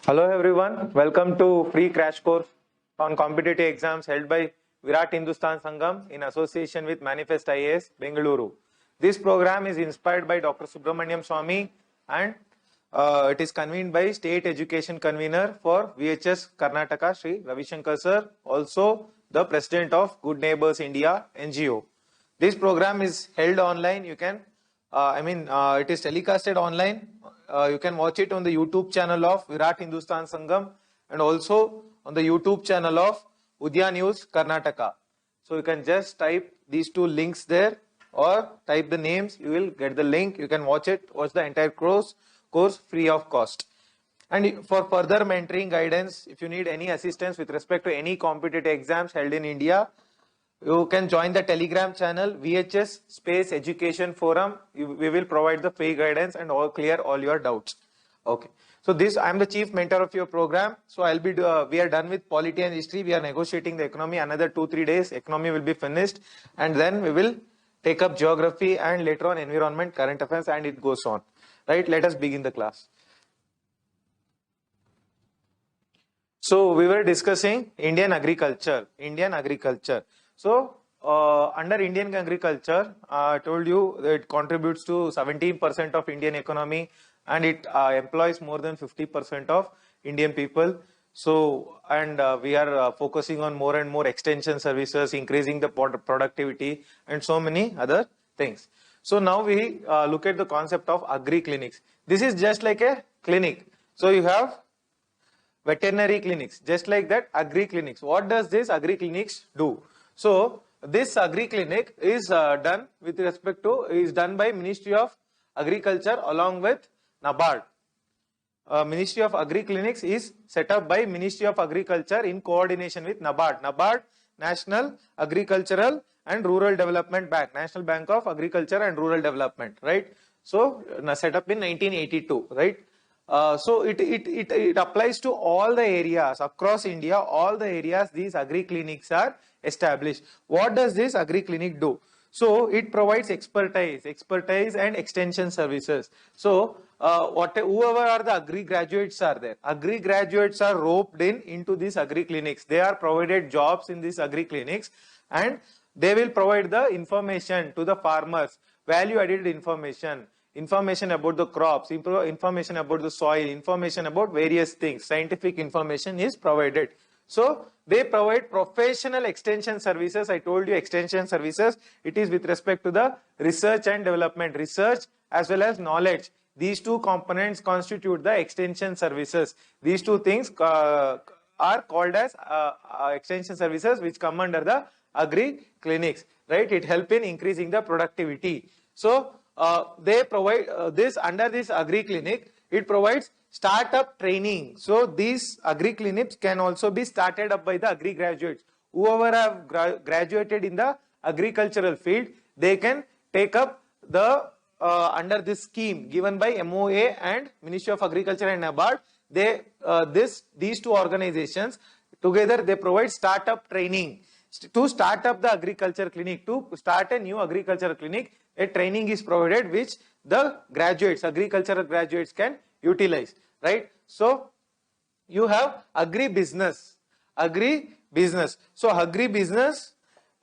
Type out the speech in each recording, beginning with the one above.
Hello everyone, welcome to free crash course on competitive exams held by VIRAT Hindustan Sangham in association with Manifest IAS, Bengaluru. This program is inspired by Dr. SWAMY and it is convened by State Education Convener for VHS Karnataka, Sri Ravishankar sir, also the President of Good Neighbors India NGO. This program is held online. You can, it is telecasted online. You can watch it on the YouTube channel of VIRAT Hindustan Sangham and also on the YouTube channel of UDAYA News Karnataka. So you can just type these two links there or type the names. You will get the link. You can watch it, watch the entire course free of cost. And for further mentoring guidance, if you need any assistance with respect to any competitive exams held in India, you can join the Telegram channel VHS Space Education Forum. We will provide the free guidance and clear all your doubts. Okay. So I am the chief mentor of your program. So we are done with polity and history. We are negotiating the economy. Another 2-3 days, economy will be finished, and then we will take up geography and later on environment, current affairs, and it goes on. Right? Let us begin the class. So we were discussing Indian agriculture. So, under Indian agriculture, I told you that it contributes to 17% of Indian economy and it employs more than 50% of Indian people. So, and we are focusing on more and more extension services, increasing the productivity and so many other things. So, now we look at the concept of agri-clinics. This is just like a clinic. So, you have veterinary clinics, just like that agri-clinics. What does this agri-clinics do? So this agri-clinic is done by Ministry of Agriculture along with NABARD. Ministry of Agri-Clinics is set up by Ministry of Agriculture in coordination with NABARD. NABARD, National Agricultural and Rural Development Bank, National Bank of Agriculture and Rural Development, right? So set up in 1982, right? So it applies to all the areas across India. All the areas these agri-clinics are established. What does this agri-clinic do? So it provides expertise and extension services. So whoever are the agri-graduates are there. Agri-graduates are roped into these agri-clinics. They are provided jobs in these agri-clinics and they will provide the information to the farmers, value-added information about the crops, information about the soil, information about various things. Scientific information is provided. So they provide professional extension services. I told you extension services. It is with respect to the research and development, research as well as knowledge. These two components constitute the extension services. These two things are called as extension services, which come under the agri clinics, right? It helps in increasing the productivity. So they provide this under this agri clinic. It provides startup training. So these agri clinics can also be started up by the agri graduates. Whoever have graduated in the agricultural field, they can take up the under this scheme given by MOA and Ministry of Agriculture and NABARD. These two organizations together, they provide startup training to start up the agriculture clinic. To start a new agriculture clinic, a training is provided which the graduates, agricultural graduates can utilize, right? So you have agri-business. So agri-business,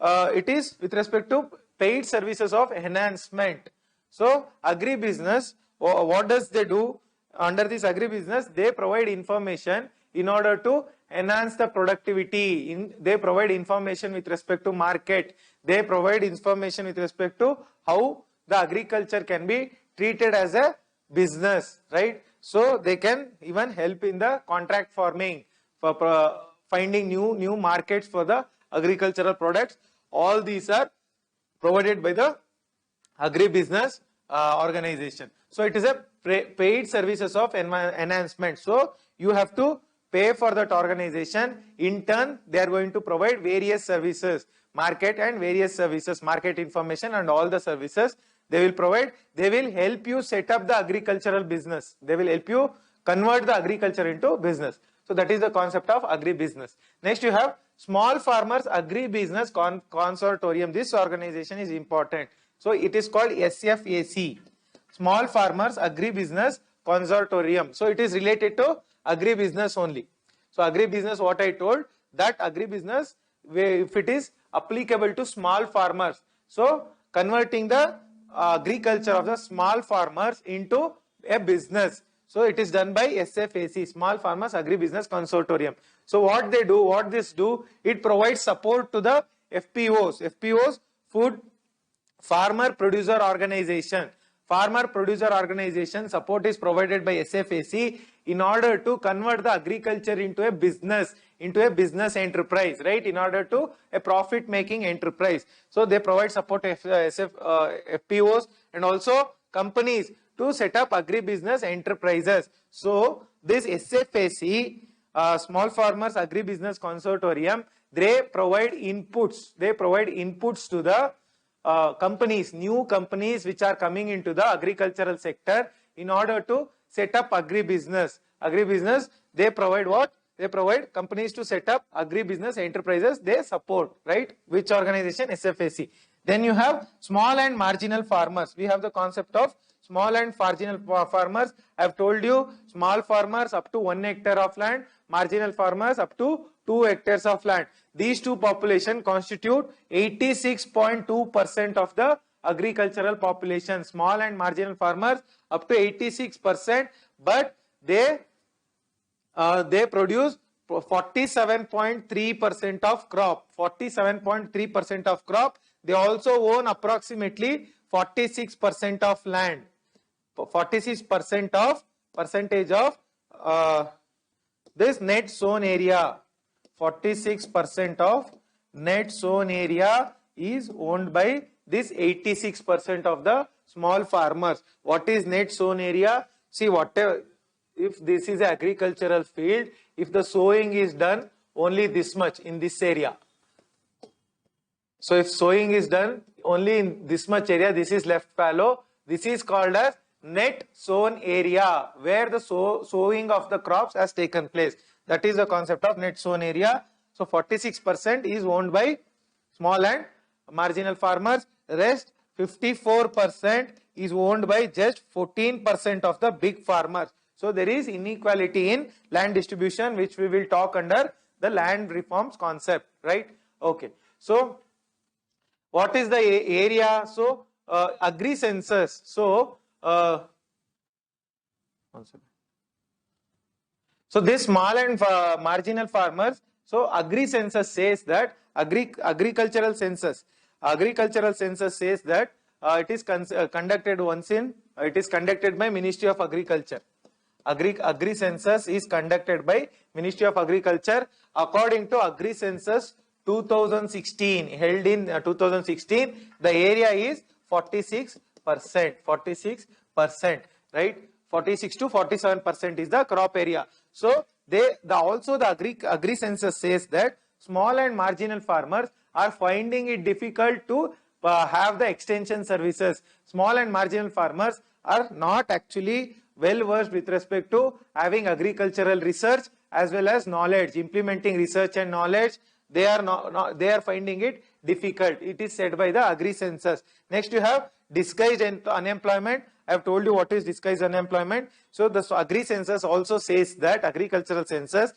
it is with respect to paid services of enhancement. So agri-business, what does they do? Under this agri-business, they provide information in order to enhance the productivity. They provide information with respect to market. They provide information with respect to how the agriculture can be treated as a business, right? So they can even help in the contract farming, for finding new markets for the agricultural products. All these are provided by the agri-business organization. So it is a paid services of enhancement. So you have to pay for that organization. In turn, they are going to provide various services, market and various services, market information and all the services they will provide. They will help you set up the agricultural business. They will help you convert the agriculture into business. So that is the concept of agri-business. Next you have Small Farmers Agri-Business Consortium. This organization is important. So it is called SFAC. Small Farmers Agri-Business Consortium. So it is related to agribusiness only. So agribusiness, what I told, that agribusiness, if it is applicable to small farmers, so converting the agriculture of the small farmers into a business. So it is done by SFAC, Small Farmers Agribusiness Consortium. So what they do, what this do, it provides support to the FPOs. FPOs, Food Farmer Producer Organization. Farmer Producer Organization support is provided by SFAC in order to convert the agriculture into a business enterprise, right? In order to a profit making enterprise. So they provide support to FPOs and also companies to set up agribusiness enterprises. So this SFAC, Small Farmers Agribusiness Consortium, they provide inputs. They provide inputs to the companies, new companies which are coming into the agricultural sector in order to set up agribusiness. Agribusiness, they provide what? They provide companies to set up agribusiness enterprises. They support, right? Which organization? SFAC. Then you have small and marginal farmers. We have the concept of small and marginal farmers. I have told you, small farmers up to 1 hectare of land, marginal farmers up to 2 hectares of land. These two population constitute 86.2% of the agricultural population. Small and marginal farmers up to 86%, but they produce 47.3% of crop. 47.3% of crop. They also own approximately 46% of land. 46% of percentage of this net sown area. 46% of net sown area is owned by this 86% of the small farmers. What is net sown area? See, whatever, if this is agricultural field, if the sowing is done only this much in this area. So if sowing is done only in this much area, this is left fallow. This is called as net sown area, where the sowing of the crops has taken place. That is the concept of net sown area. So 46% is owned by small and marginal farmers. Rest 54% is owned by just 14% of the big farmers. So there is inequality in land distribution, which we will talk under the land reforms concept, right? Okay. So what is the area? So agri census. So so this small and marginal farmers. So agri census says that agricultural census says that it is conducted once in it is conducted by Ministry of Agriculture. Agri census is conducted by Ministry of Agriculture according to Agri Census 2016, held in 2016. The area is 46%, right? 46 to 47% is the crop area. So also the agri census says that small and marginal farmers are finding it difficult to have the extension services. Small and marginal farmers are not actually well versed with respect to having agricultural research as well as knowledge, implementing research and knowledge. They are finding it difficult. It is said by the agri census. Next you have disguised unemployment. I have told you what is disguised unemployment. So the agri census also says that agricultural census,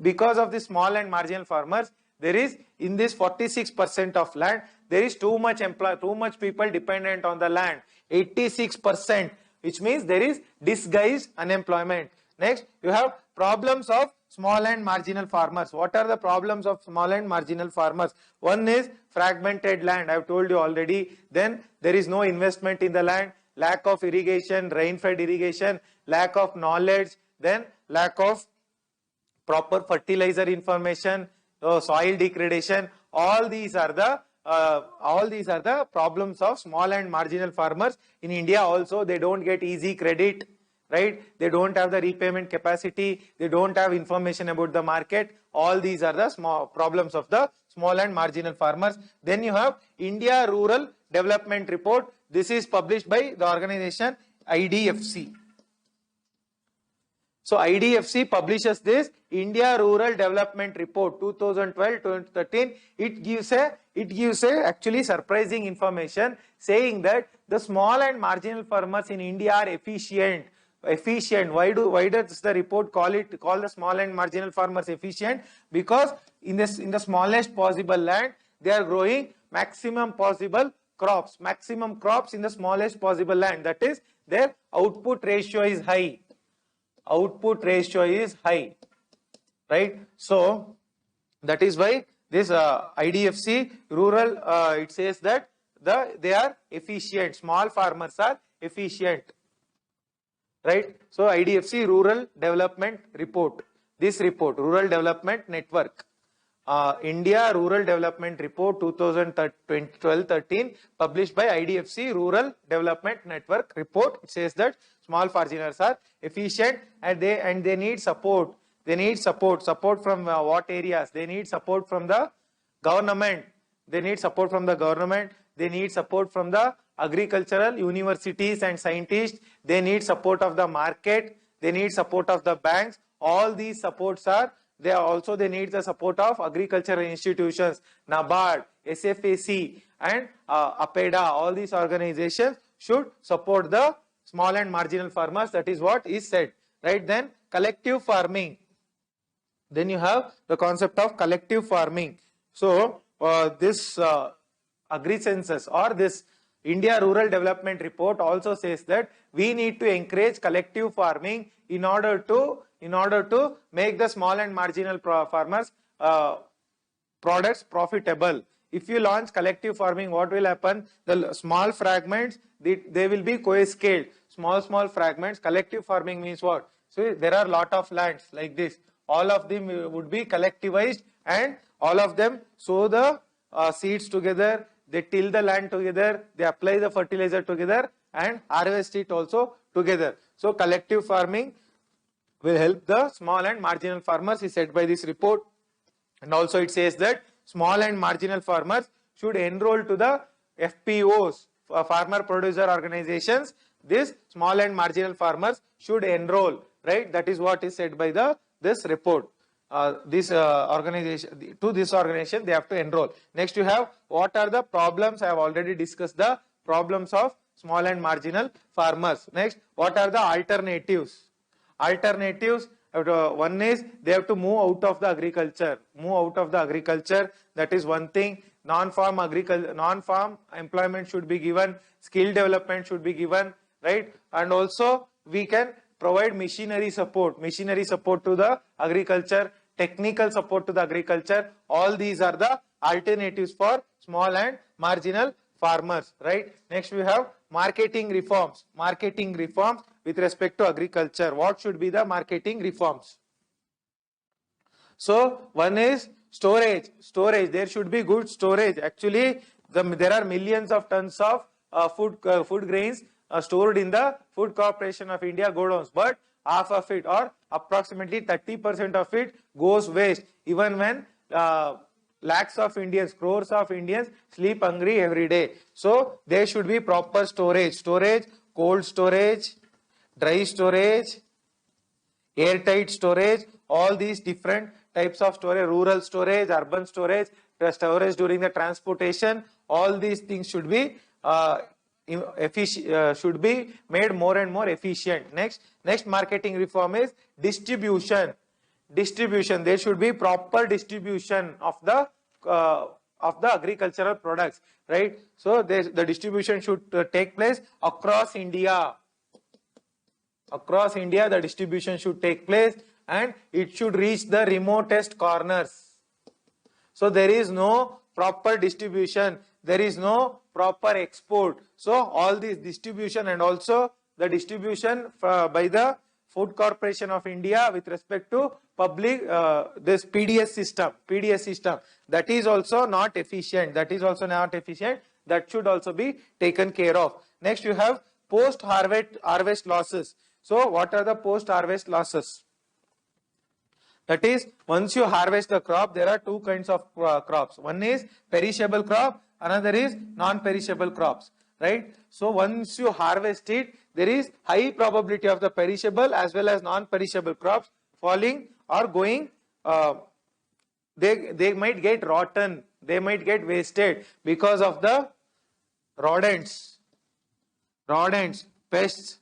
because of the small and marginal farmers, there is in this 46% of land, there is too much people dependent on the land. 86%, which means there is disguised unemployment. Next, you have problems of small and marginal farmers. What are the problems of small and marginal farmers? One is fragmented land. I have told you already. Then there is no investment in the land, lack of irrigation, rain-fed irrigation, lack of knowledge, then lack of proper fertilizer information, soil degradation. All these are the problems of small and marginal farmers. In India also, they don't get easy credit, right? They don't have the repayment capacity. They don't have information about the market. All these are the small problems of the small and marginal farmers. Then you have India Rural Development Report. This is published by the organization IDFC. So IDFC publishes this India Rural Development Report 2012-2013. It gives a actually surprising information saying that the small and marginal farmers in India are efficient. efficient. Why does the report call the small and marginal farmers efficient? Because in the smallest possible land, they are growing maximum possible crops in the smallest possible land. That is, their output ratio is high. Right? So that is why this IDFC rural, it says that they are efficient. Small farmers are efficient. Right? So IDFC Rural Development Report. This report, Rural Development Network. India Rural Development Report 2012-13, published by IDFC Rural Development Network report. It says that small farmers are efficient and they need support. They need support from what areas? They need support from the government. They need support from the agricultural universities and scientists. They need support of the market. They need support of the banks. All these supports are they need the support of agricultural institutions, NABARD, SFAC and APEDA. All these organizations should support the small and marginal farmers. That is what is said. Right? Then collective farming. Then you have the concept of collective farming. So this agri-census or this India Rural Development Report also says that we need to encourage collective farming in order to make the small and marginal farmers products profitable. If you launch collective farming, what will happen? The small fragments, they will be co-scaled. Small fragments. Collective farming means what? So there are lot of lands like this. All of them would be collectivized and all of them sow the seeds together. They till the land together. They apply the fertilizer together and harvest it also together. So collective farming will help the small and marginal farmers, is said by this report. And also it says that small and marginal farmers should enroll to the FPOs, farmer producer organizations. This small and marginal farmers should enroll, right? That is what is said by this report. This organization they have to enroll. Next you have what are the problems. I have already discussed the problems of small and marginal farmers. Next, what are the alternatives? One is they have to move out of the agriculture. That is one thing. Non-farm employment should be given. Skill development should be given, right? And also we can provide machinery support to the agriculture, technical support to the agriculture. All these are the alternatives for small and marginal farmers, right? Next we have marketing reforms with respect to agriculture. What should be the marketing reforms? So one is storage. There should be good storage. Actually there are millions of tons of food grains stored in the Food Corporation of India godowns, but half of it or approximately 30% of it goes waste, even when lakhs of Indians, crores of Indians sleep hungry every day. So there should be proper storage, cold storage, dry storage, airtight storage, all these different types of storage, rural storage, urban storage, storage during the transportation. All these things should be made more and more efficient. Next marketing reform is distribution. There should be proper distribution of the agricultural products, right? So the distribution should take place across India. The distribution should take place and it should reach the remotest corners. So there is no proper distribution, there is no proper export. So all this distribution and also the distribution by the Food Corporation of India with respect to public this PDS system, that is also not efficient. That should also be taken care of. Next you have post harvest losses. So what are the post harvest losses? That is, once you harvest the crop, there are two kinds of crops. One is perishable crop, another is non-perishable crops, right? So once you harvest it, there is high probability of the perishable as well as non-perishable crops falling or going, they might get rotten, they might get wasted because of the rodents, pests,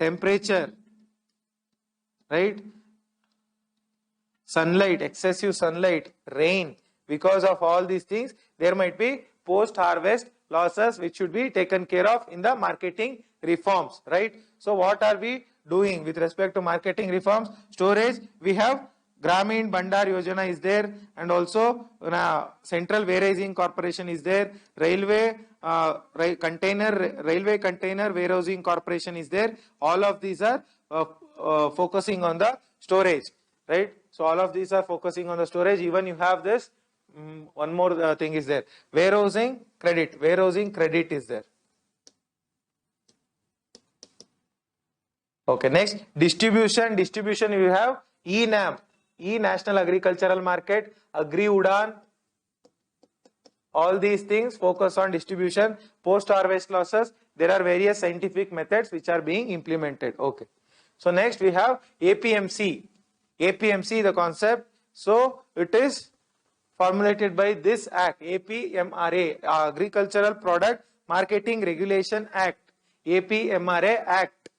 temperature, right? Sunlight, excessive sunlight, rain. Because of all these things, there might be post-harvest losses which should be taken care of in the marketing reforms, right? So what are we doing with respect to marketing reforms? Storage, we have Gramin Bandar Yojana is there, and also Central Warehousing Corporation is there, Railway Container Warehousing Corporation is there. All of these are focusing on the storage, right? So all of these are focusing on the storage. Even you have this, one more thing is there, warehousing credit is there. Okay, next, distribution you have ENAM, National Agricultural Market, Agri Udan, all these things focus on distribution. Post harvest losses, there are various scientific methods which are being implemented. Okay, so next we have APMC, the concept. So it is formulated by this act, APMRA, Agricultural Product Marketing Regulation Act, APMRA Act.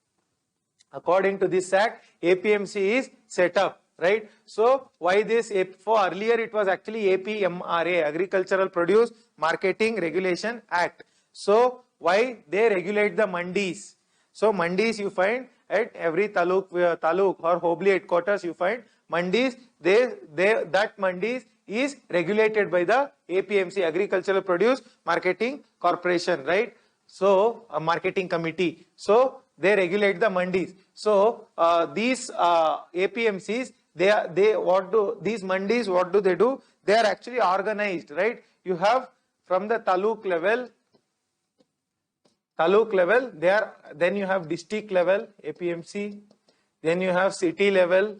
According to this act, APMC is set up, right? So why this? For earlier it was actually APMRA, Agricultural Produce Marketing Regulation Act. So why they regulate the mandis? So mandis you find at every taluk or hobli headquarters, you find mandis. That mandis is regulated by the APMC, Agricultural Produce Marketing Corporation, right? So a marketing committee. So they regulate the mandis. So these APMCs, these mandis, what do they do? They are actually organized, right? You have from the taluk level, then you have district level APMC, then you have city level.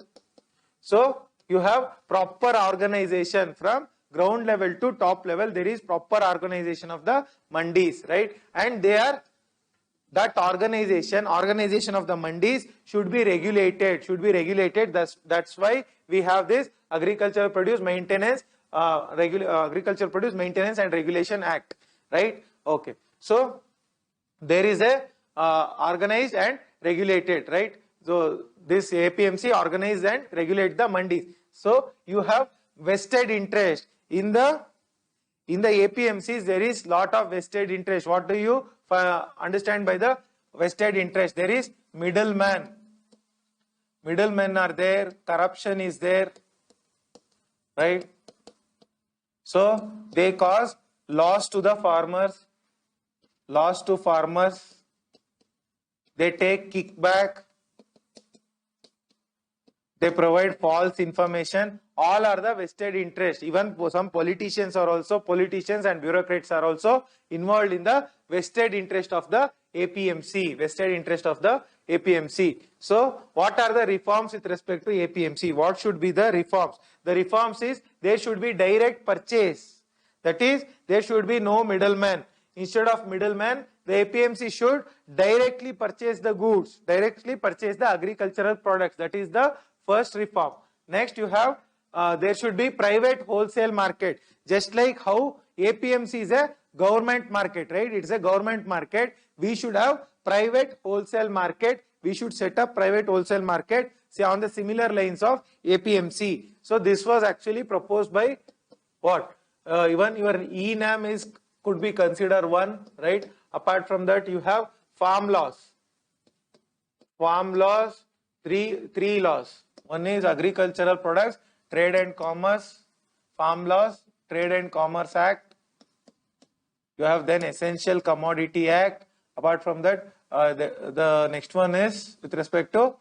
So you have proper organization from ground level to top level. There is proper organization of the mandis, right? And they are, that organization of the mandis should be regulated. That's why we have this Agricultural Produce Maintenance, Agricultural Produce Maintenance and Regulation Act, right? Okay, so there is a organized and regulated, right? So this APMC organize and regulate the mandis. So you have vested interest in the APMCs. There is lot of vested interest. What do you understand by the vested interest? There is middlemen are there, corruption is there, right? So they cause loss to the farmers, they take kickback, they provide false information. All are the vested interest. Even some politicians and bureaucrats are also involved in the vested interest of the APMC, So what are the reforms with respect to APMC? What should be the reforms? The reforms is there should be direct purchase. That is, there should be no middleman. Instead of middleman, the APMC should directly purchase the goods, directly purchase the agricultural products. That is the first reform. Next you have there should be private wholesale market. Just like how APMC is a government market, right? It's a government market. We should have private wholesale market. We should set up private wholesale market, say on the similar lines of APMC. So this was actually proposed by what? Even your ENAM could be considered one, right? Apart from that, you have farm laws. Three laws. One is Agricultural Products, Trade and Commerce, Farm Laws, Trade and Commerce Act. You have then Essential Commodity Act. Apart from that, the next one is with respect to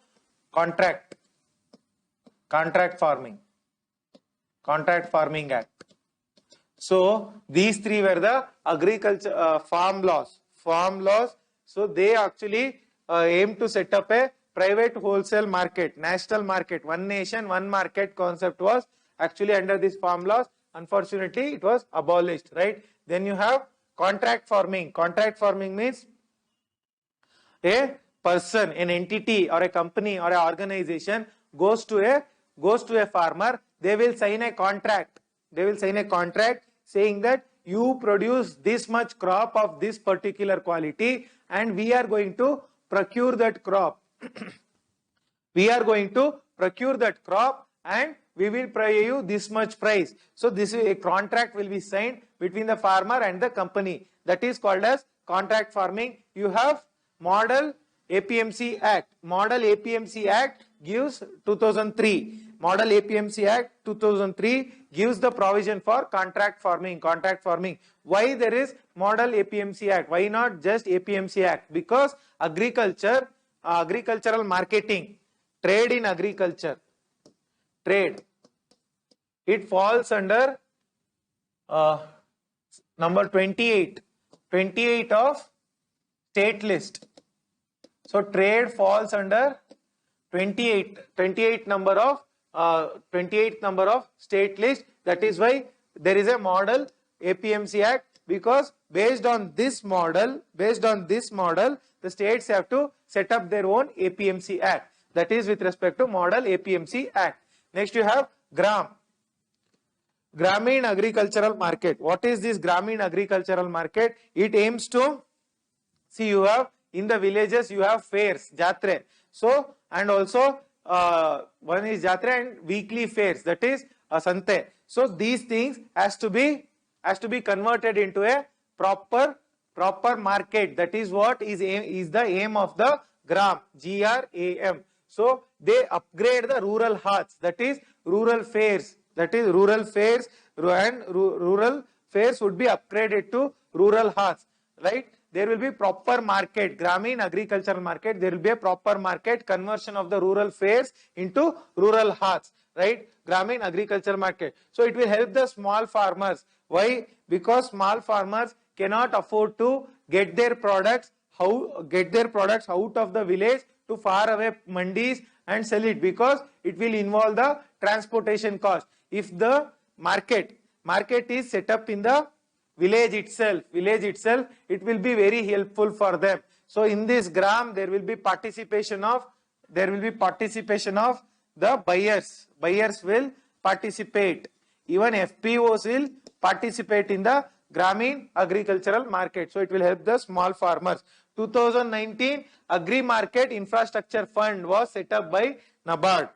contract farming Act. So these three were the agriculture farm laws. So they actually aim to set up a private wholesale market, national market, one nation, one market concept was actually under this farm laws. Unfortunately, it was abolished, right? Then you have contract farming. Contract farming means a person, an entity or a company or an organization goes to a farmer. They will sign a contract. Saying that you produce this much crop of this particular quality and we are going to procure that crop. we are going to procure that crop and we will pay you this much price. So this is a contract will be signed between the farmer and the company. That is called as contract farming. You have Model APMC Act. Model APMC Act gives 2003. Model APMC Act 2003 gives the provision for contract farming. Contract farming. Why there is Model APMC Act? Why not just APMC Act? Because agriculture, agricultural marketing, trade in agriculture, trade, it falls under number 28 of state list. So trade falls under 28th number of state list. That is why there is a model APMC Act, because based on this model, the states have to set up their own APMC Act. That is with respect to model APMC Act. Next you have Gramin Agricultural Market. What is this Gramin Agricultural Market? It aims to, see, you have in the villages you have fairs, jatre. So, and also one is jatre and weekly fairs, that is sante. So these things has to be converted into a proper market. That is what is the aim of the GRAM, GRAM. So they upgrade the rural hearts, that is rural fairs, and rural fairs would be upgraded to rural hearts, right? There will be proper market, Gramin Agricultural Market, there will be a proper market, conversion of the rural fairs into rural hearts, right? Gramin Agricultural Market. So it will help the small farmers. Why? Because small farmers cannot afford to get their products out of the village to far away mandis and sell it, because it will involve the transportation cost. If the market is set up in the village itself, it will be very helpful for them. So in this gram there will be participation of the buyers. Buyers will participate. Even FPOs will participate in the Gramin Agricultural Market. So it will help the small farmers. 2019 Agri Market Infrastructure Fund was set up by NABARD.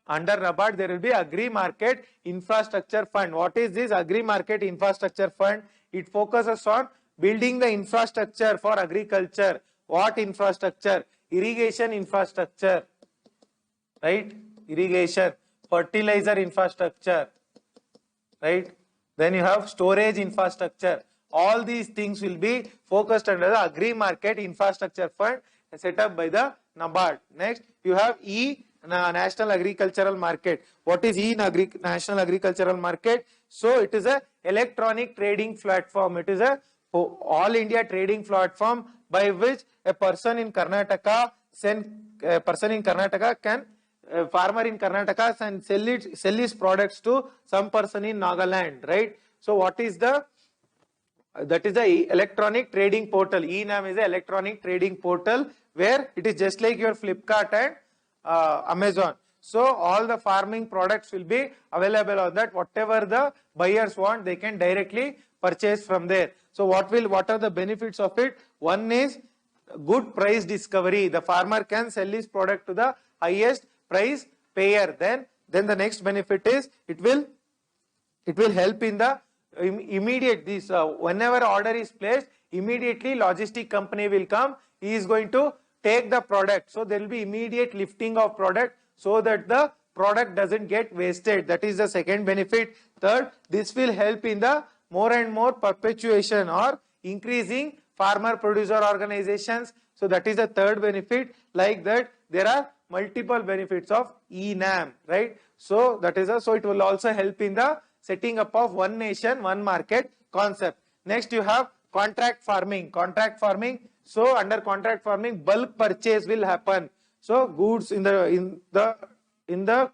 Under NABARD there will be Agri Market Infrastructure Fund. What is this Agri Market Infrastructure Fund? It focuses on building the infrastructure for agriculture. What infrastructure? Irrigation infrastructure, right? Irrigation, fertilizer infrastructure, right? Then you have storage infrastructure. All these things will be focused under the Agri Market Infrastructure Fund set up by the NABARD. Next, you have National Agricultural Market. What is National Agricultural Market? So it is a electronic trading platform. It is a all India trading platform by which a person in Karnataka can farmer in Karnataka can sell his products to some person in Nagaland, right? So what is that is the electronic trading portal. eNAM is an electronic trading portal where it is just like your Flipkart and Amazon. So all the farming products will be available on that. Whatever the buyers want, they can directly purchase from there. So what are the benefits of it? One is good price discovery. The farmer can sell his product to the highest price payer. Then the next benefit is it will help in the immediate whenever order is placed, immediately logistic company will come. He is going to take the product. So there will be immediate lifting of product so that the product doesn't get wasted. That is the second benefit. Third, this will help in the more and more perpetuation or increasing farmer producer organizations. So that is the third benefit. Like that, there are multiple benefits of eNAM, right? So that is so it will also help in the setting up of one nation, one market concept. Next, you have contract farming. So under contract farming, bulk purchase will happen. So goods in the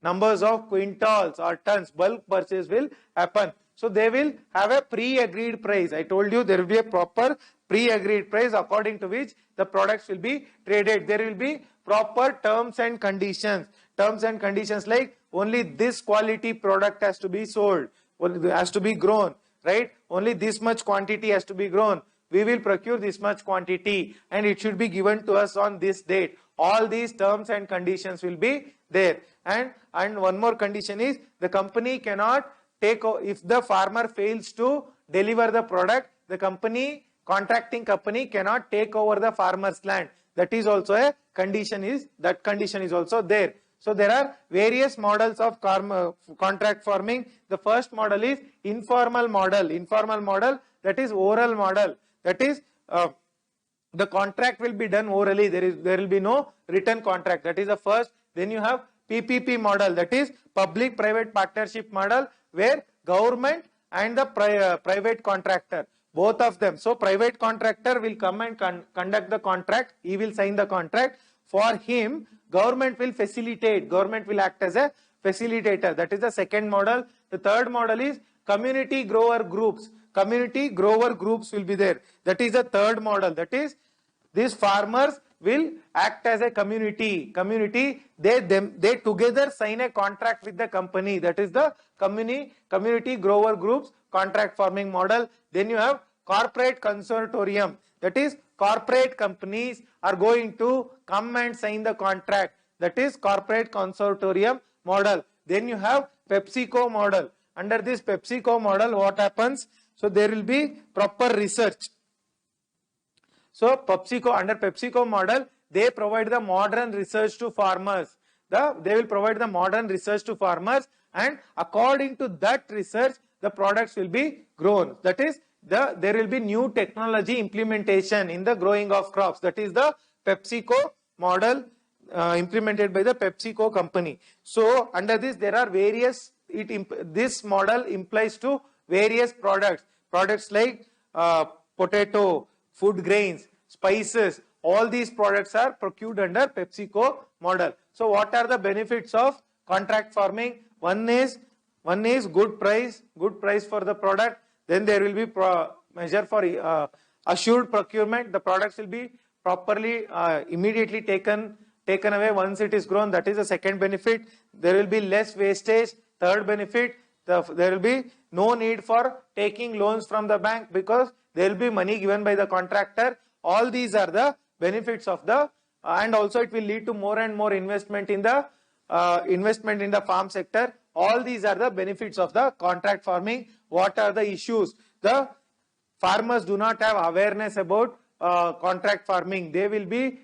numbers of quintals or tons, bulk purchase will happen. So they will have a pre-agreed price. I told you there will be a proper pre-agreed price according to which the products will be traded. There will be proper terms and conditions. Terms and conditions like only this quality product has to be sold, has to be grown, right? Only this much quantity has to be grown. we will procure this much quantity and it should be given to us on this date. All these terms and conditions will be there. And one more condition is the company cannot take, if the farmer fails to deliver the product, the company, contracting company cannot take over the farmer's land. That is also a condition, that condition is also there. So there are various models of contract farming. The first model is informal model. Informal model, that is oral model. That is the contract will be done orally. There will be no written contract. That is the first. Then you have PPP model. That is public-private partnership model, where government and the private contractor, both of them. So private contractor will come and conduct the contract. He will sign the contract. For him, government will facilitate. Government will act as a facilitator. That is the second model. The third model is community grower groups. Community grower groups will be there. That is the third model. That is, these farmers will act as a community. They together sign a contract with the company. That is the community grower groups contract farming model. Then you have corporate consortium. That is, corporate companies are going to come and sign the contract. That is corporate consortium model. Then you have PepsiCo model. Under this PepsiCo model, what happens? So there will be proper research. So under PepsiCo model, they provide the modern research to farmers. They will provide the modern research to farmers, and according to that research, the products will be grown. That is, there will be new technology implementation in the growing of crops. That is the PepsiCo model implemented by the PepsiCo company. So under this, there are various, this model implies to various products like potato, food grains, spices. All these products are procured under PepsiCo model. So what are the benefits of contract farming? One is good price for the product. Then there will be measure for assured procurement. The products will be properly immediately taken away once it is grown. That is the second benefit. There will be less wastage. Third benefit, there will be no need for taking loans from the bank, because there will be money given by the contractor. All these are the benefits of the, and also it will lead to more and more investment in the farm sector. All these are the benefits of the contract farming. What are the issues? The farmers do not have awareness about contract farming. They will be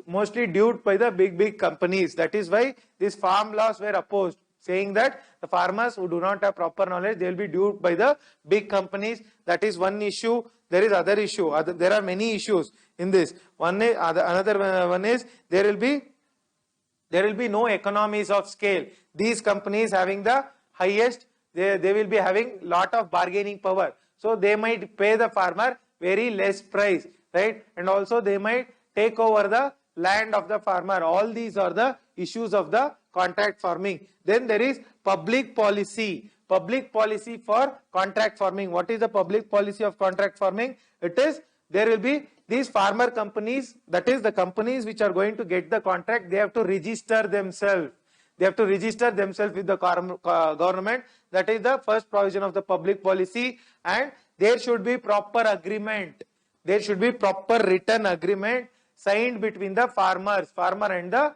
mostly duped by the big companies. That is why these farm laws were opposed, saying that the farmers who do not have proper knowledge, they will be duped by the big companies. That is one issue. There is other issue. There are many issues in this. Another one is there will be no economies of scale. These companies having the highest, they will be having lot of bargaining power. So they might pay the farmer very less price, right? And also they might take over the land of the farmer. All these are the issues of the contract farming. Then there is public policy. Public policy for contract farming. What is the public policy of contract farming? It is, there will be these farmer companies, that is the companies which are going to get the contract, they have to register themselves. They have to register themselves with the government. That is the first provision of the public policy. And there should be proper agreement. There should be proper written agreement signed between the farmer and the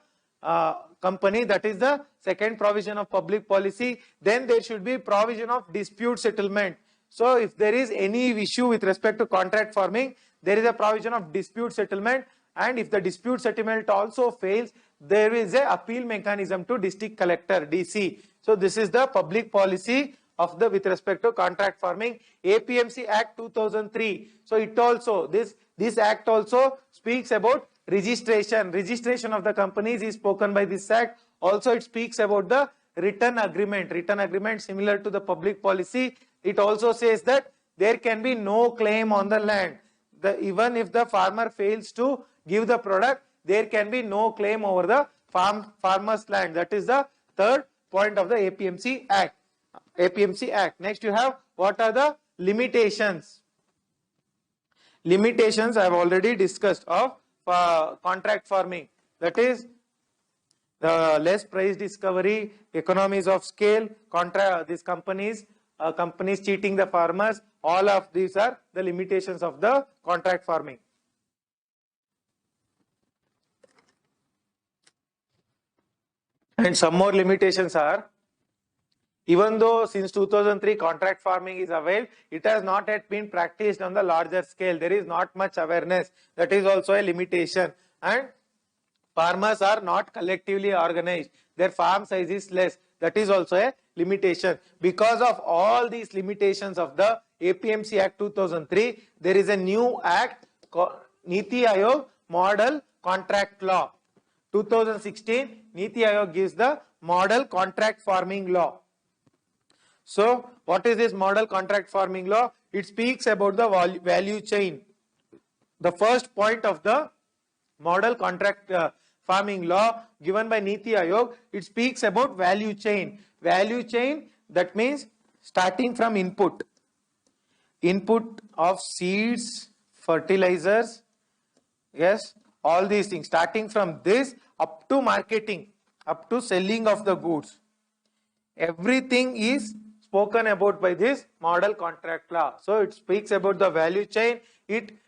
company. That is the second provision of public policy. Then there should be provision of dispute settlement. So if there is any issue with respect to contract farming, there is a provision of dispute settlement, and if the dispute settlement also fails, there is a appeal mechanism to district collector, DC. So this is the public policy of the with respect to contract farming. APMC Act 2003. So it also, this act also speaks about registration. Registration of the companies is spoken by this act. Also it speaks about the written agreement. Written agreement similar to the public policy. It also says that there can be no claim on the land. Even if the farmer fails to give the product, there can be no claim over the farmer's land. That is the third point of the APMC Act. APMC Act. Next you have, what are the limitations? Limitations I have already discussed of contract farming. That is the less price discovery, economies of scale, these companies cheating the farmers. All of these are the limitations of the contract farming. And some more limitations are, even though since 2003 contract farming is availed, it has not yet been practiced on the larger scale. There is not much awareness. That is also a limitation. And farmers are not collectively organized. Their farm size is less. That is also a limitation. Because of all these limitations of the APMC Act 2003, there is a new act called Niti Aayog Model Contract Law. 2016, Niti Aayog gives the Model Contract Farming Law. So, what is this Model Contract Farming Law? It speaks about the value chain. The first point of the Model Contract Farming Law given by Niti Aayog, it speaks about value chain. Value chain, that means starting from input of seeds, fertilizers, yes, all these things, starting from this up to marketing, up to selling of the goods. Everything is spoken about by this Model Contract Law. So it speaks about the value chain. It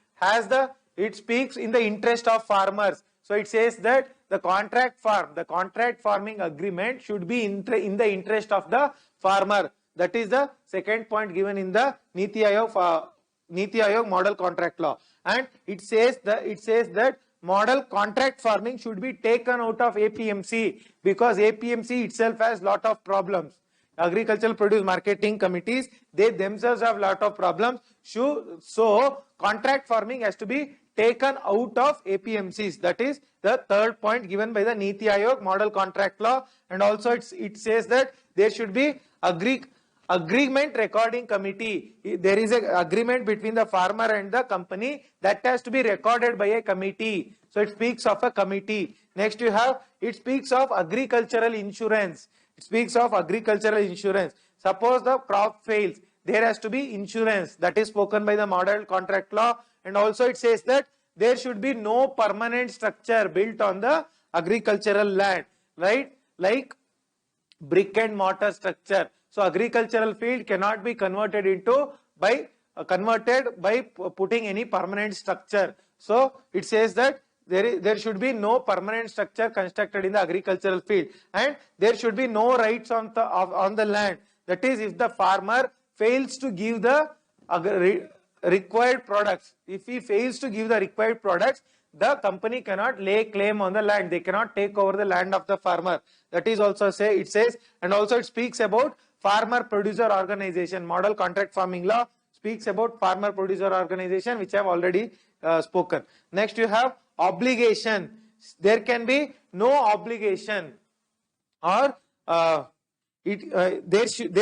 speaks in the interest of farmers. So it says that the contract farming agreement should be in the interest of the farmer. That is the second point given in the Niti Aayog Model Contract Law. And it says that model contract farming should be taken out of APMC, because APMC itself has lot of problems. Agricultural Produce Marketing Committees, they themselves have lot of problems. So contract farming has to be taken out of APMCs. That is the third point given by the Niti Aayog Model Contract Law. And also it says that there should be agreement recording committee. There is an agreement between the farmer and the company that has to be recorded by a committee. So it speaks of a committee. Next it speaks of agricultural insurance. It speaks of agricultural insurance. Suppose the crop fails, there has to be insurance. That is spoken by the Model Contract Law. And also it says that there should be no permanent structure built on the agricultural land, right? Like brick and mortar structure. So agricultural field cannot be converted by putting any permanent structure. So it says that there should be no permanent structure constructed in the agricultural field, and there should be no rights on the land. That is, if the farmer fails to give the required products, if he fails to give the required products, the company cannot lay claim on the land. They cannot take over the land of the farmer. That is also it says, and also it speaks about farmer producer organization. Model Contract Farming Law speaks about farmer producer organization, which I have already spoken. Next you have obligation. There can be no obligation, or there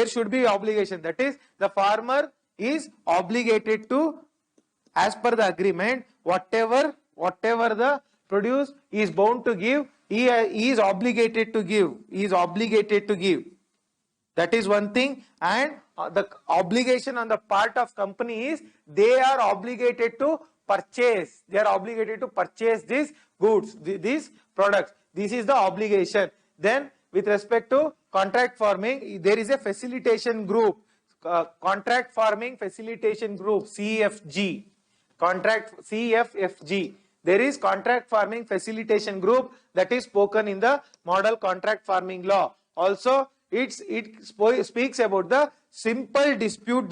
should be obligation. That is, the farmer is obligated to, as per the agreement, whatever the produce is bound to give, he is obligated to give. He is obligated to give. That is one thing. And the obligation on the part of company is they are obligated to purchase. They are obligated to purchase these goods, these products. This is the obligation. Then with respect to contract farming, there is a facilitation group. Contract Farming Facilitation Group, CFG. CFFG. There is Contract Farming Facilitation Group that is spoken in the Model Contract Farming Law. Also, it speaks about the simple dispute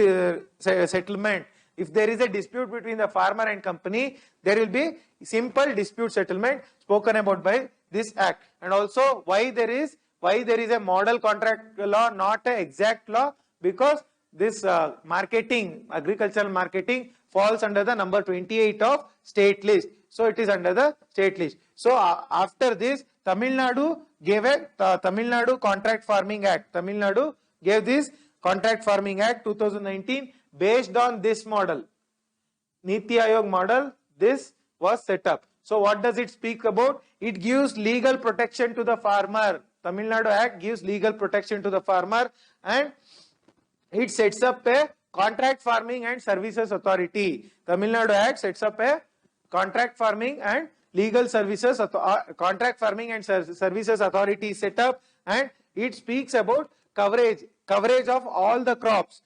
settlement. If there is a dispute between the farmer and company, there will be simple dispute settlement spoken about by this act. And also, why there is a model contract law, not an exact law, because this agricultural marketing falls under the number 28 of state list. So it is under the state list. So after this, Tamil Nadu gave a Tamil Nadu Contract Farming Act. Tamil Nadu gave this Contract Farming Act 2019 based on this model. Niti Aayog model, this was set up. So what does it speak about? It gives legal protection to the farmer. Tamil Nadu Act gives legal protection to the farmer, and it sets up a Contract Farming and Services Authority. Tamil Nadu Act sets up a Contract Farming and Legal Services Contract Farming and Services Authority set up, and it speaks about coverage of all the crops.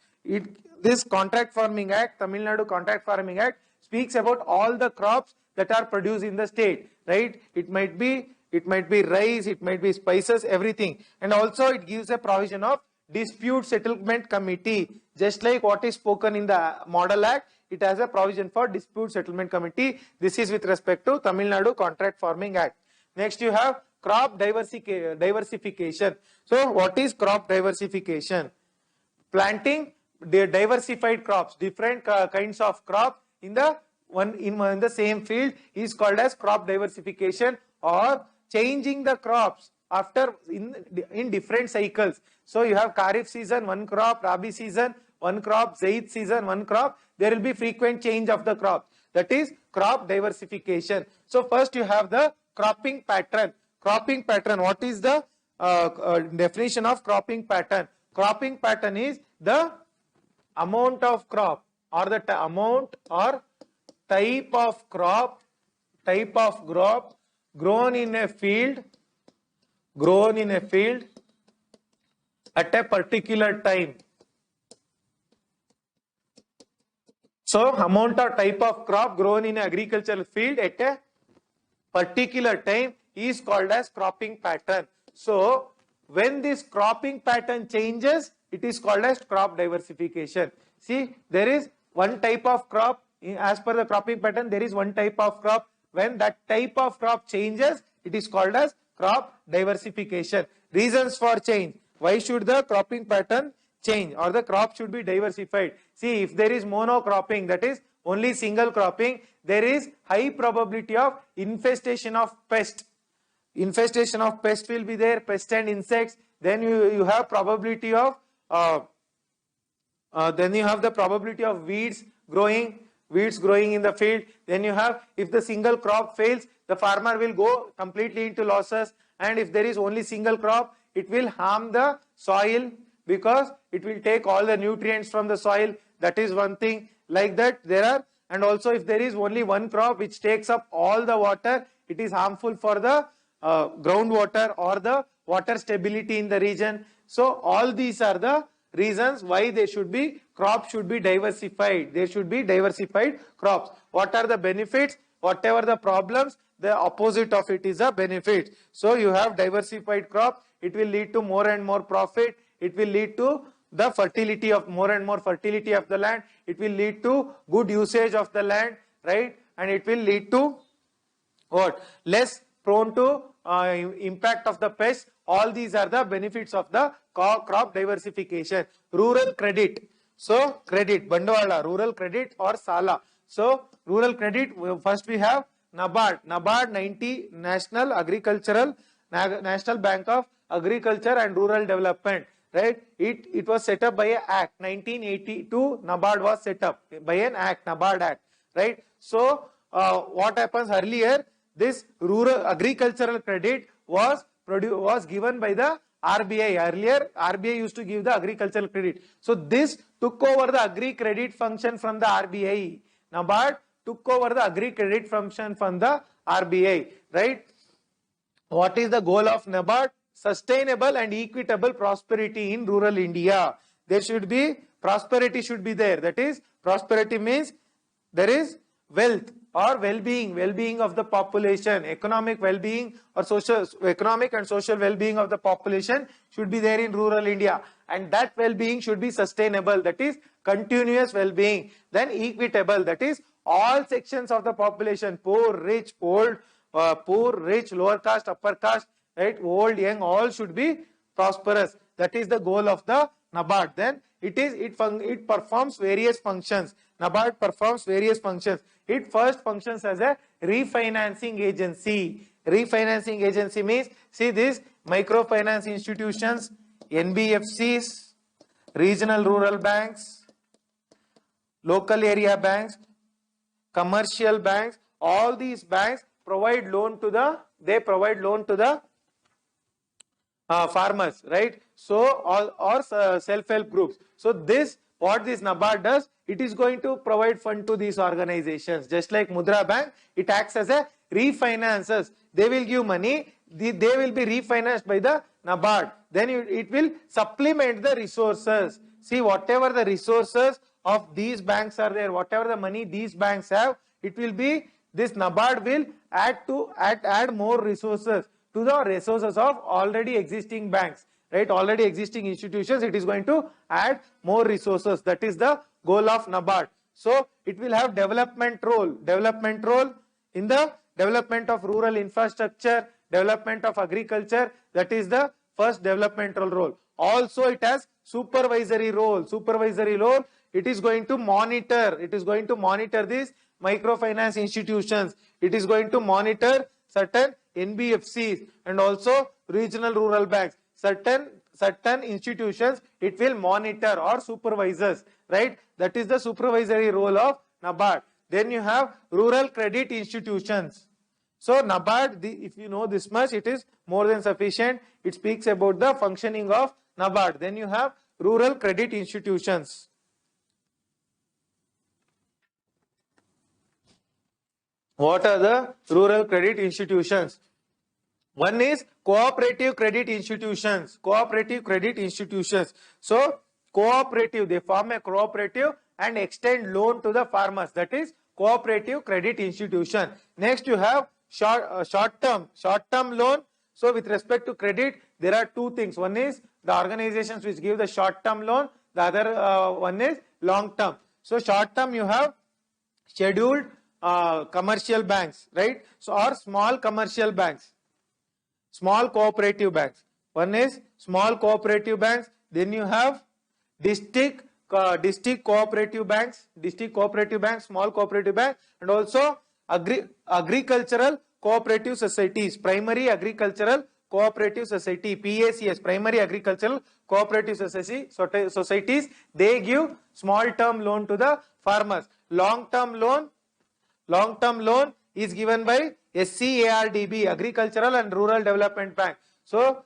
this Contract Farming Act, Tamil Nadu Contract Farming Act, speaks about all the crops that are produced in the state, right? It might be rice, it might be spices, everything. And also it gives a provision of dispute settlement committee, just like what is spoken in the Model Act. It has a provision for dispute settlement committee. This is with respect to Tamil Nadu Contract Farming Act. Next you have crop diversification. So what is crop diversification? Planting the diversified crops, different kinds of crops in the same field is called as crop diversification, or changing the crops after in different cycles. So you have Kharif season, one crop, Rabi season, one crop, Zaid season, one crop. There will be frequent change of the crop. That is crop diversification. So first you have the cropping pattern. Cropping pattern, what is the definition of cropping pattern? Cropping pattern is the amount of crop, or the amount or type of crop grown in a field at a particular time. So amount or type of crop grown in an agricultural field at a particular time is called as cropping pattern. So when this cropping pattern changes, it is called as crop diversification. See, there is one type of crop, as per the cropping pattern, there is one type of crop. When that type of crop changes, it is called as crop diversification. Reasons for change. Why should the cropping pattern change, or the crop should be diversified? See, if there is monocropping, that is only single cropping, there is high probability of infestation of pest. Infestation of pest will be there, pest and insects. Then you have probability of weeds growing in the field. Then you have, if the single crop fails, the farmer will go completely into losses. And if there is only single crop, it will harm the soil, because it will take all the nutrients from the soil. That is one thing. Like that there are, and also if there is only one crop which takes up all the water, it is harmful for the groundwater or the water stability in the region. So all these are the reasons why crops should be diversified. There should be diversified crops. What are the benefits? Whatever the problems, the opposite of it is a benefit. So you have diversified crop. It will lead to more and more profit. It will lead to the fertility of more and more fertility of the land. It will lead to good usage of the land, right? And it will lead to what? Less prone to impact of the pests. All these are the benefits of the crop diversification. Rural credit. So credit, Bandwala, rural credit or Sala. So rural credit, first we have NABARD. NABARD 90, National Bank of Agriculture and Rural Development. Right? It was set up by an act. 1982, NABARD was set up by an act, NABARD Act. Right? So what happens earlier? This rural agricultural credit was given by the RBI. Earlier, RBI used to give the agricultural credit. So this took over the agri credit function from the RBI. NABARD took over the agri credit function from the RBI. Right? What is the goal of NABARD? Sustainable and equitable prosperity in rural India. There should be, prosperity should be there. That is, prosperity means there is wealth or well-being of the population, economic well-being or economic and social well-being of the population should be there in rural India. And that well-being should be sustainable, that is continuous well-being. Then equitable, that is all sections of the population, poor, rich, old, poor, rich, lower caste, upper caste, right, old, young, all should be prosperous. That is the goal of the NABARD. Then it performs various functions. NABARD performs various functions. It first functions as a refinancing agency. Refinancing agency means, see this, microfinance institutions, NBFCs, regional rural banks, local area banks, commercial banks, all these banks provide loan to the farmers, right? So or self-help groups. So this, what this NABARD does, it is going to provide fund to these organizations. Just like Mudra Bank, it acts as a refinances. They will give money, they will be refinanced by the NABARD. Then it will supplement the resources. See, whatever the resources of these banks are there, whatever the money these banks have, it will be, this NABARD will add more resources to the resources of already existing banks, right? Already existing institutions, it is going to add more resources. That is the goal of NABARD. So it will have development role in the development of rural infrastructure, development of agriculture. That is the first developmental role. Also it has supervisory role. It is going to monitor these microfinance institutions. It is going to monitor certain NBFCs and also regional rural banks. Certain institutions it will monitor or supervises, right? That is the supervisory role of NABARD. Then you have rural credit institutions. So NABARD, if you know this much, it is more than sufficient. It speaks about the functioning of NABARD. Then you have rural credit institutions. What are the rural credit institutions? One is cooperative credit institutions. So cooperative, they form a cooperative and extend loan to the farmers. That is cooperative credit institution. Next you have short-term loan. So with respect to credit, there are two things. One is the organizations which give the short-term loan. The other one is long-term. So short-term you have scheduled commercial banks, right? So or small commercial banks, small cooperative banks. One is small cooperative banks. Then you have district cooperative banks, small cooperative banks, and also agricultural cooperative societies, primary agricultural cooperative society, PACS, primary agricultural cooperative societies. They give small term loan to the farmers. Long term loan is given by SCARDB, Agricultural and Rural Development Bank. So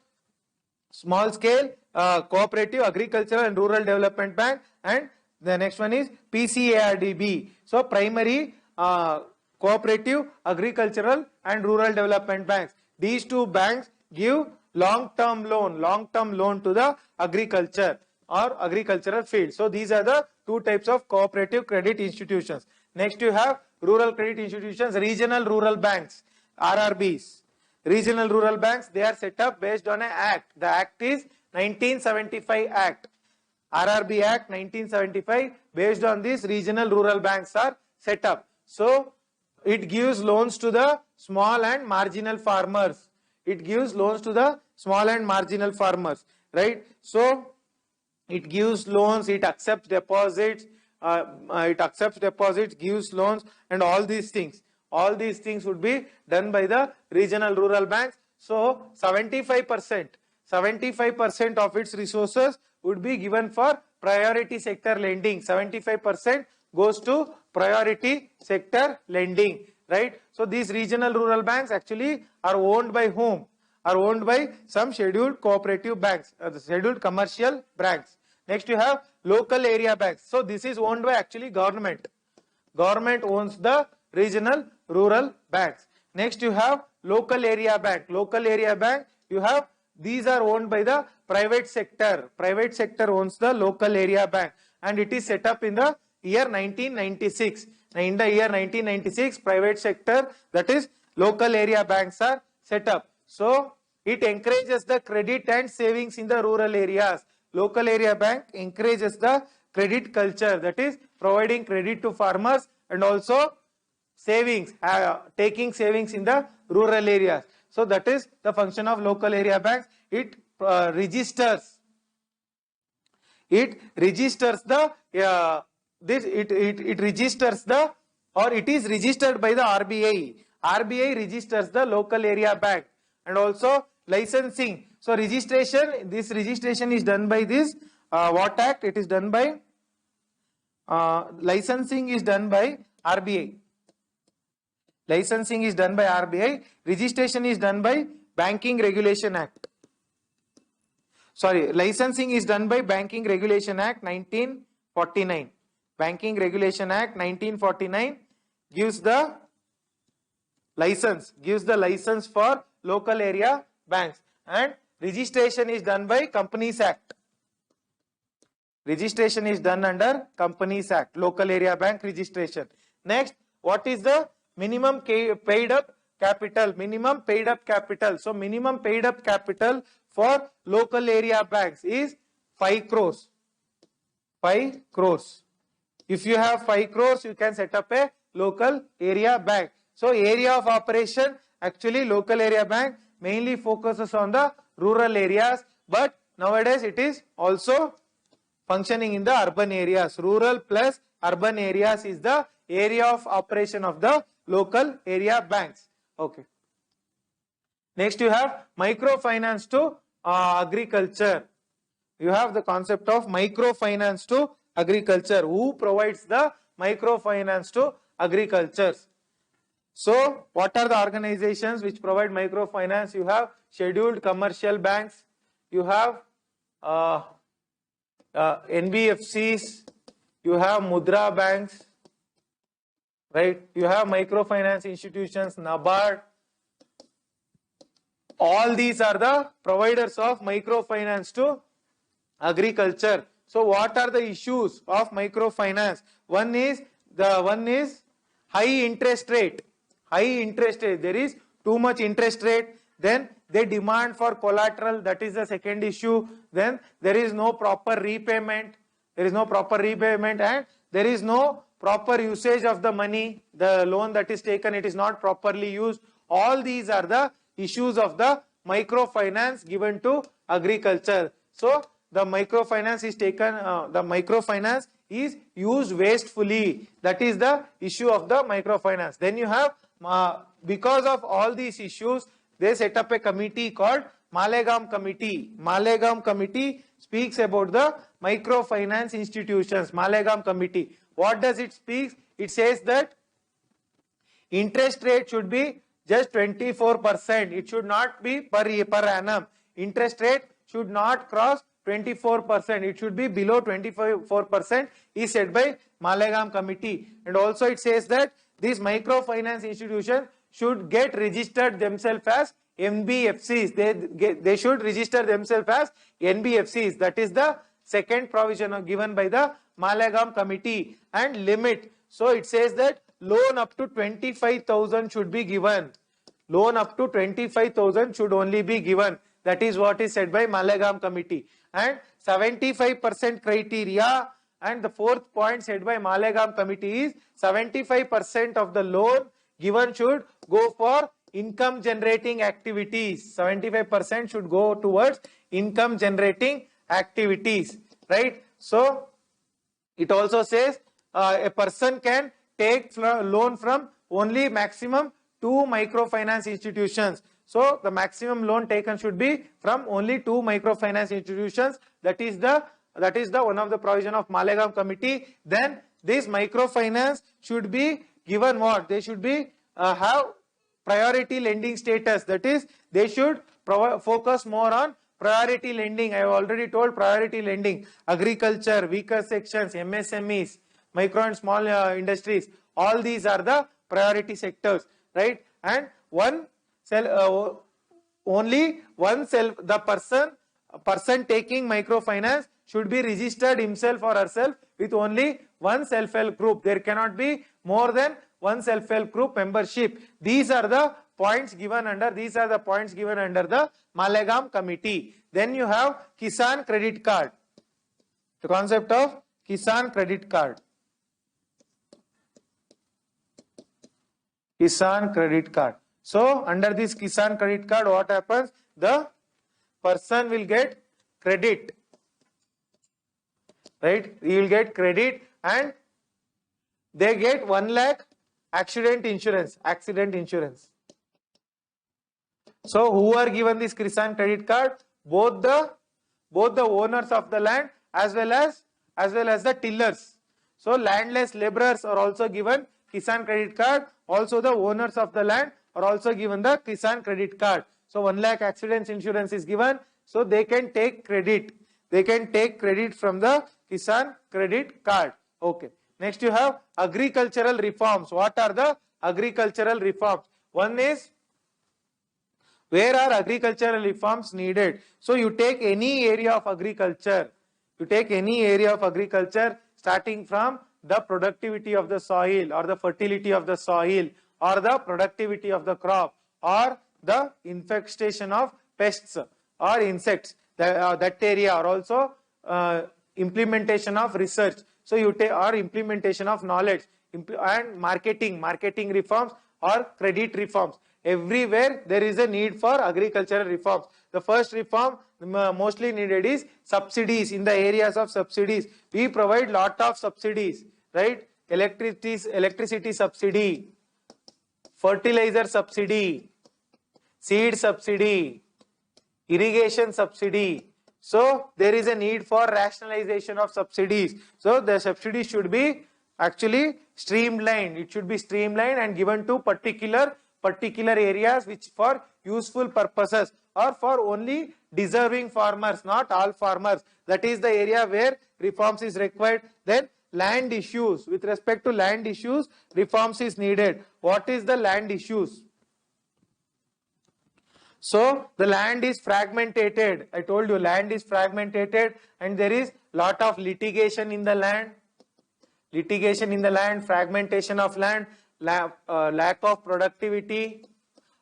small scale cooperative agricultural and rural development bank, and the next one is PCARDB. So primary cooperative agricultural and rural development banks. These two banks give long-term loan to the agriculture or agricultural field. So these are the two types of cooperative credit institutions. Next you have rural credit institutions, regional rural banks, RRBs. Regional rural banks, they are set up based on an act. The act is 1975 Act. RRB Act 1975. Based on this, regional rural banks are set up. So it gives loans to the small and marginal farmers. Right? So it gives loans, it accepts deposits, gives loans, and all these things. All these things would be done by the regional rural banks. So 75% of its resources would be given for priority sector lending. 75% goes to priority sector lending, right? So these regional rural banks actually are owned by whom? Are owned by some scheduled cooperative banks, the scheduled commercial banks. Next you have local area banks. So this is owned by actually government. Government owns the regional rural banks. Next you have local area bank. Local area bank, you have, these are owned by the private sector. Private sector owns the local area bank, and it is set up in the year 1996. In the year 1996, private sector, that is local area banks, are set up. So it encourages the credit and savings in the rural areas. Local area bank encourages the credit culture, that is providing credit to farmers and also savings, taking savings in the rural areas. So that is the function of local area banks. It registers the or it is registered by the RBI. RBI registers the local area bank, and also licensing. So registration, this registration is done by this what act? It is done by licensing is done by RBI. Licensing is done by RBI. Registration is done by Banking Regulation Act. Sorry, licensing is done by Banking Regulation Act 1949. Banking Regulation Act 1949 gives the license for local area banks, and registration is done by Companies Act. Registration is done under Companies Act, Local Area Bank registration. Next, what is the minimum paid up capital? Minimum paid up capital. So minimum paid up capital for local area banks is 5 crores. 5 crores. If you have 5 crores, you can set up a local area bank. So area of operation, actually local area bank mainly focuses on the rural areas, but nowadays it is also functioning in the urban areas. Rural plus urban areas is the area of operation of the local area banks. Okay. Next you have microfinance to agriculture. You have the concept of microfinance to agriculture. Who provides the microfinance to agriculture? So what are the organizations which provide microfinance? You have scheduled commercial banks, you have NBFCs, you have Mudra banks, right? You have microfinance institutions, NABARD. All these are the providers of microfinance to agriculture. So what are the issues of microfinance? One is high interest rate. High interest rate. There is too much interest rate. Then they demand for collateral. That is the second issue. Then there is no proper repayment. There is no proper repayment, and there is no proper usage of the money. The loan that is taken, it is not properly used. All these are the issues of the microfinance given to agriculture. So the microfinance is taken, the microfinance is used wastefully. That is the issue of the microfinance. Then you have, because of all these issues, they set up a committee called Malegaon Committee. Malegaon Committee speaks about the microfinance institutions. Malegaon Committee. What does it speak? It says that interest rate should be just 24%. It should not be per annum. Interest rate should not cross 24%. It should be below 24% is set by Malegaon Committee. And also it says that these microfinance institutions should get registered themselves as NBFCs. They should register themselves as NBFCs. That is the second provision given by the Malegaon Committee. And limit. So it says that loan up to 25,000 should be given. Loan up to 25,000 should only be given. That is what is said by Malegaon Committee. And 75% criteria, and the fourth point said by Malegaon Committee is 75% of the loan given should go for income generating activities. 75% should go towards income generating activities, right? So it also says a person can take loan from only maximum 2 microfinance institutions. So the maximum loan taken should be from only 2 microfinance institutions. That is the one of the provision of Malegaon Committee. Then this microfinance should be given what? They should be have priority lending status. That is, they should focus more on priority lending. I have already told priority lending. Agriculture, weaker sections, MSMEs, micro and small industries. All these are the priority sectors, right? And the person taking microfinance should be registered himself or herself with only one self-help group. There cannot be more than one self-help group membership. These are the points given under the Malegaon Committee. Then you have Kisan credit card. The concept of Kisan credit card. Kisan credit card. So under this Kisan credit card, what happens? The person will get credit, right? He will get credit, and they get 1 lakh accident insurance. So who are given this Kisan credit card? Both the owners of the land as well as the tillers. So landless laborers are also given Kisan credit card. Also the owners of the land are also given the Kisan credit card. So 1 lakh accident insurance is given. So they can take credit. They can take credit from the Kisan credit card. Okay. Next you have agricultural reforms. What are the agricultural reforms? One is, where are agricultural reforms needed? So you take any area of agriculture. You take any area of agriculture starting from the productivity of the soil or the fertility of the soil or the productivity of the crop or the infestation of pests or insects, that area, or also implementation of research. So you take, or implementation of knowledge and marketing reforms or credit reforms. Everywhere there is a need for agricultural reforms. The first reform mostly needed is subsidies. In the areas of subsidies, we provide lot of subsidies, right? Electricity subsidy, fertilizer subsidy, seed subsidy, irrigation subsidy. So there is a need for rationalization of subsidies. So the subsidies should be actually streamlined. It should be streamlined and given to particular areas which for useful purposes or for only deserving farmers, not all farmers. That is the area where reforms is required. Then land issues. With respect to land issues, reforms is needed. What is the land issues? So the land is fragmented. I told you land is fragmented and there is lot of litigation in the land. Fragmentation of land, lack of productivity.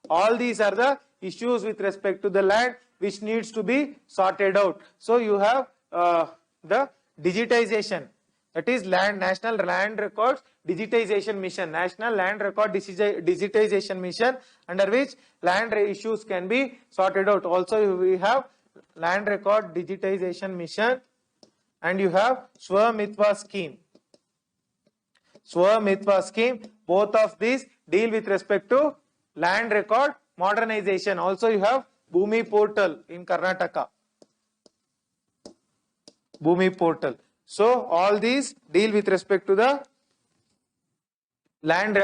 All these are the issues with respect to the land which needs to be sorted out. So you have the digitization. That is National Land Records Digitization Mission. National Land Record Digitization Mission, under which land issues can be sorted out. Also we have Land Record Digitization Mission and you have Swamitva scheme. Swamitva scheme, both of these deal with respect to land record modernization. Also you have Bhumi portal in Karnataka. Bhumi portal. So all these deal with respect to the land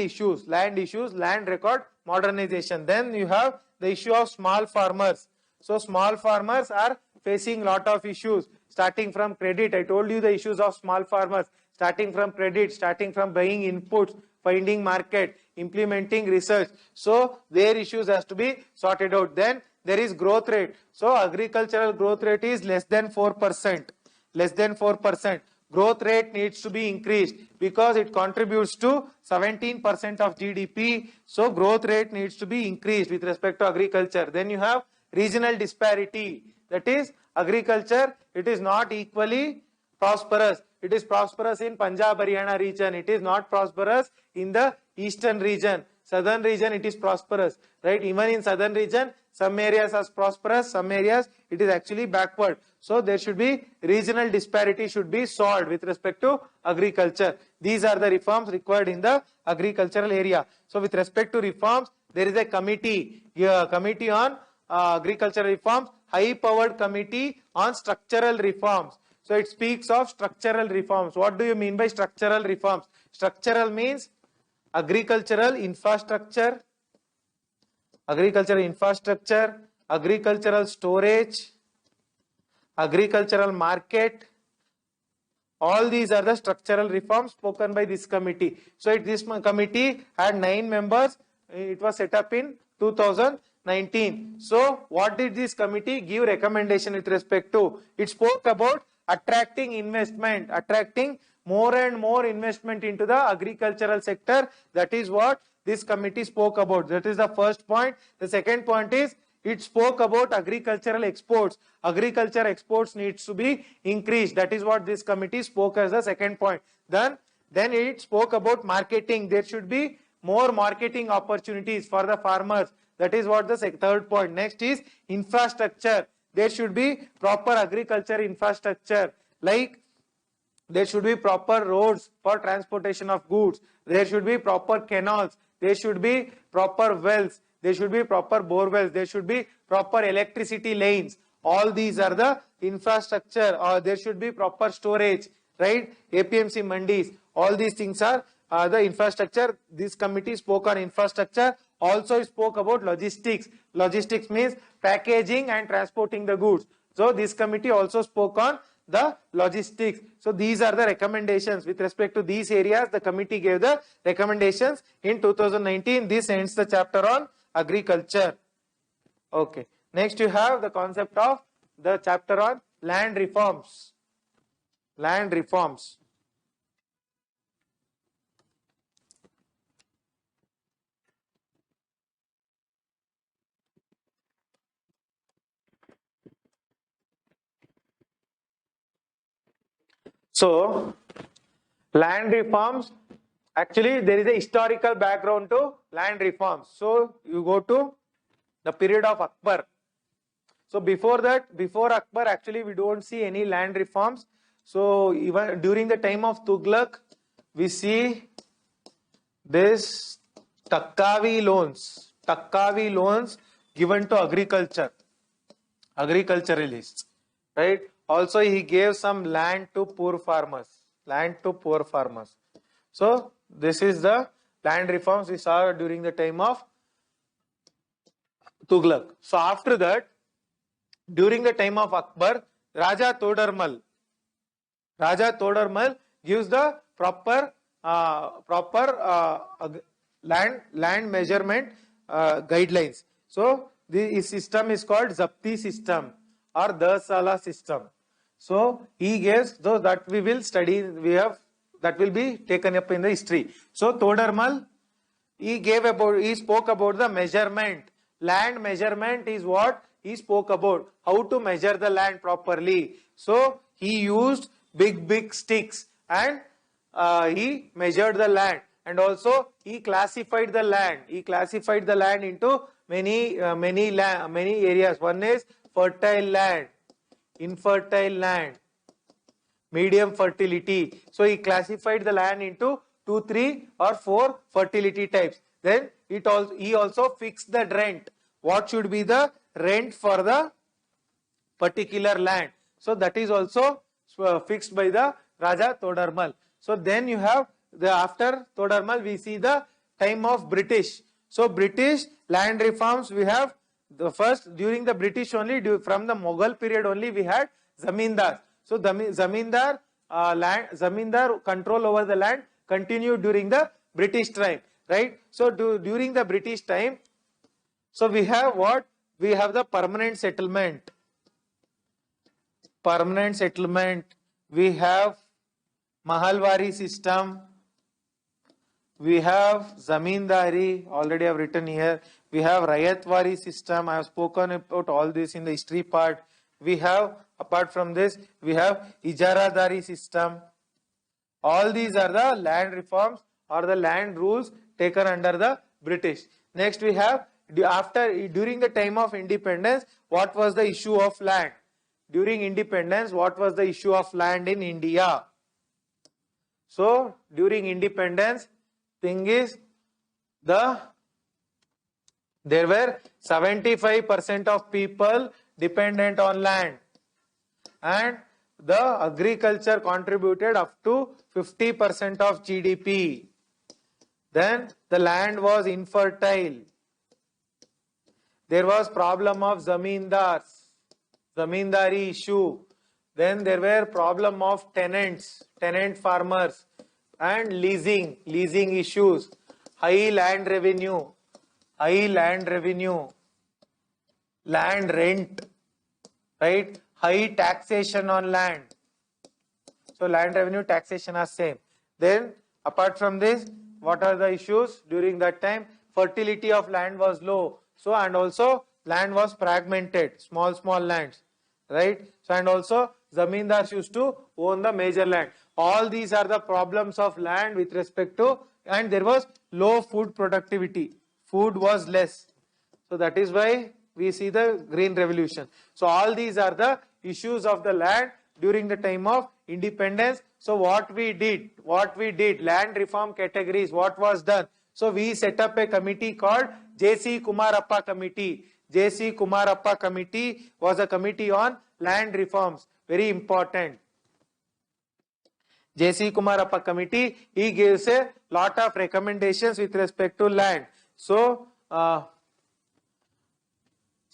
issues, land record modernization. Then you have the issue of small farmers. So small farmers are facing lot of issues, starting from credit. I told you the issues of small farmers, starting from credit, starting from buying inputs, finding market, implementing research. So their issues has to be sorted out. Then there is growth rate. So agricultural growth rate is less than 4%. Less than 4%. Growth rate needs to be increased because it contributes to 17% of GDP. So growth rate needs to be increased with respect to agriculture. Then you have regional disparity. That is agriculture, it is not equally prosperous. It is prosperous in Punjab, Haryana region. It is not prosperous in the eastern region. Southern region it is prosperous, right? Even in southern region, some areas are prosperous, some areas it is actually backward. So there should be regional disparity should be solved with respect to agriculture. These are the reforms required in the agricultural area. So with respect to reforms, there is a committee, committee on agricultural reforms, high powered committee on structural reforms. So it speaks of structural reforms. What do you mean by structural reforms? Structural means agricultural infrastructure, agricultural storage, agricultural market. All these are the structural reforms spoken by this committee. So this committee had 9 members. It was set up in 2019. So what did this committee give recommendation with respect to? It spoke about attracting investment, attracting more and more investment into the agricultural sector. That is what this committee spoke about. That is the first point. The second point is it spoke about agricultural exports. Agriculture exports needs to be increased. That is what this committee spoke as the second point. Then it spoke about marketing. There should be more marketing opportunities for the farmers. That is what the third point. Next is infrastructure. There should be proper agriculture infrastructure, like there should be proper roads for transportation of goods. There should be proper canals. There should be proper wells. There should be proper bore wells. There should be proper electricity lanes. All these are the infrastructure, or there should be proper storage, right? APMC mandis. All these things are the infrastructure. This committee spoke on infrastructure. Also spoke about logistics. Logistics means packaging and transporting the goods. So this committee also spoke on the logistics. So these are the recommendations with respect to these areas. The committee gave the recommendations in 2019. This ends the chapter on agriculture. Okay. Next you have the concept of the chapter on land reforms. Land reforms. So, land reforms, actually there is a historical background to land reforms. So, you go to the period of Akbar. So, before that, before Akbar, actually we don't see any land reforms. So, even during the time of Tughlaq, we see this Takkavi loans given to agriculturalists, right? Also, he gave some land to poor farmers. So, this is the land reforms we saw during the time of Tughlaq. So, after that, during the time of Akbar, Raja Todarmal gives the proper land measurement guidelines. So the system is called Zapti system or Dasala system. So he gives, though that we will study, that will be taken up in the history. So Todarmal, he spoke about the measurement. Land measurement is what he spoke about, how to measure the land properly. So he used big sticks and he measured the land, and also he classified the land. Into many areas. One is fertile land, infertile land, medium fertility. So he classified the land into 2, 3 or 4 fertility types. Then he also fixed the rent. What should be the rent for the particular land? So that is also fixed by the Raja Todarmal. So then you have after Todarmal we see the time of British. So British land reforms, we have the first during the British only, from the Mughal period only we had zamindar. So the zamindar control over the land continued during the British time, right? So during the British time, so we have what? We have the permanent settlement. We have Mahalwari system. We have Zamindari, already I have written here. We have Rayatwari system. I have spoken about all this in the history part. We have, apart from this, we have Ijaradari system. All these are the land reforms or the land rules taken under the British. Next we have, during the time of independence, what was the issue of land? During independence, what was the issue of land in India? So, during independence, thing is, there were 75% of people dependent on land, and the agriculture contributed up to 50% of GDP. Then the land was infertile. There was problem of zamindari issue. Then there were problem of tenant farmers, and leasing issues, high land revenue, land rent, right? High taxation on land. So land revenue, taxation are same. Then apart from this, what are the issues during that time? Fertility of land was low. So, and also land was fragmented, small lands, right? So, and also zamindars used to own the major land. All these are the problems of land with respect to, and there was low food productivity. Food was less. So that is why we see the Green Revolution. So all these are the issues of the land during the time of independence. So what we did, land reform categories, what was done? So we set up a committee called J.C. Kumarappa Committee. J.C. Kumarappa Committee was a committee on land reforms. Very important. J.C. Kumarappa Committee, he gives a lot of recommendations with respect to land. So,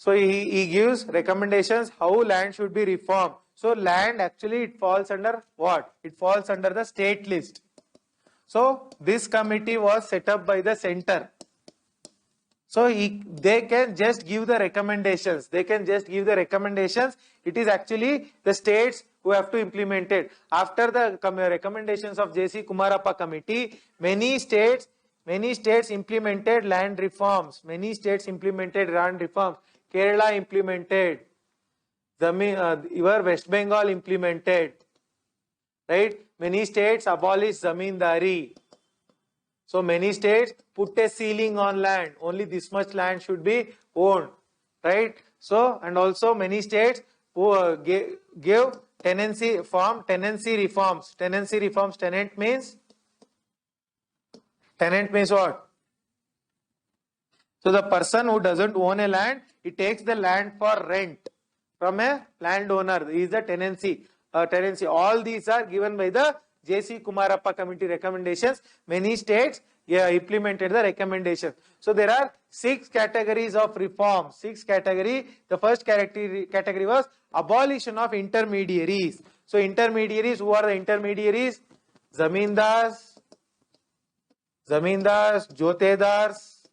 he gives recommendations how land should be reformed. So land actually it falls under what? It falls under the state list. So this committee was set up by the center. So they can just give the recommendations. They can just give the recommendations. It is actually the states who have to implement it. After the recommendations of J.C. Kumarappa committee, many states implemented land reforms. Many states implemented land reforms. Kerala implemented. Your West Bengal implemented. Right? Many states abolished zamindari. So many states put a ceiling on land. Only this much land should be owned, right? So, and also many states who give tenancy reforms. Tenancy reforms. Tenant means what? So the person who doesn't own a land, he takes the land for rent from a landowner. He is the tenancy. All these are given by the J.C. Kumarappa committee recommendations. Many states implemented the recommendations. So there are 6 categories of reform. 6 categories. The first category was abolition of intermediaries. So intermediaries, who are the intermediaries? Zamindars, jotedars,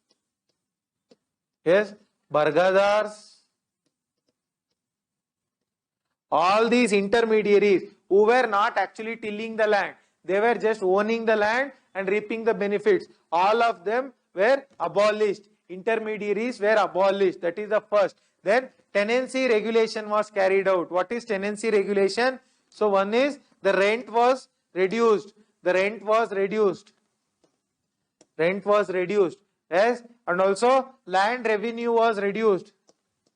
yes, bargadars. All these intermediaries who were not actually tilling the land, they were just owning the land and reaping the benefits. All of them were abolished. Intermediaries were abolished. That is the first. Then tenancy regulation was carried out. What is tenancy regulation? So one is the rent was reduced. Rent was reduced. Yes, and also land revenue was reduced.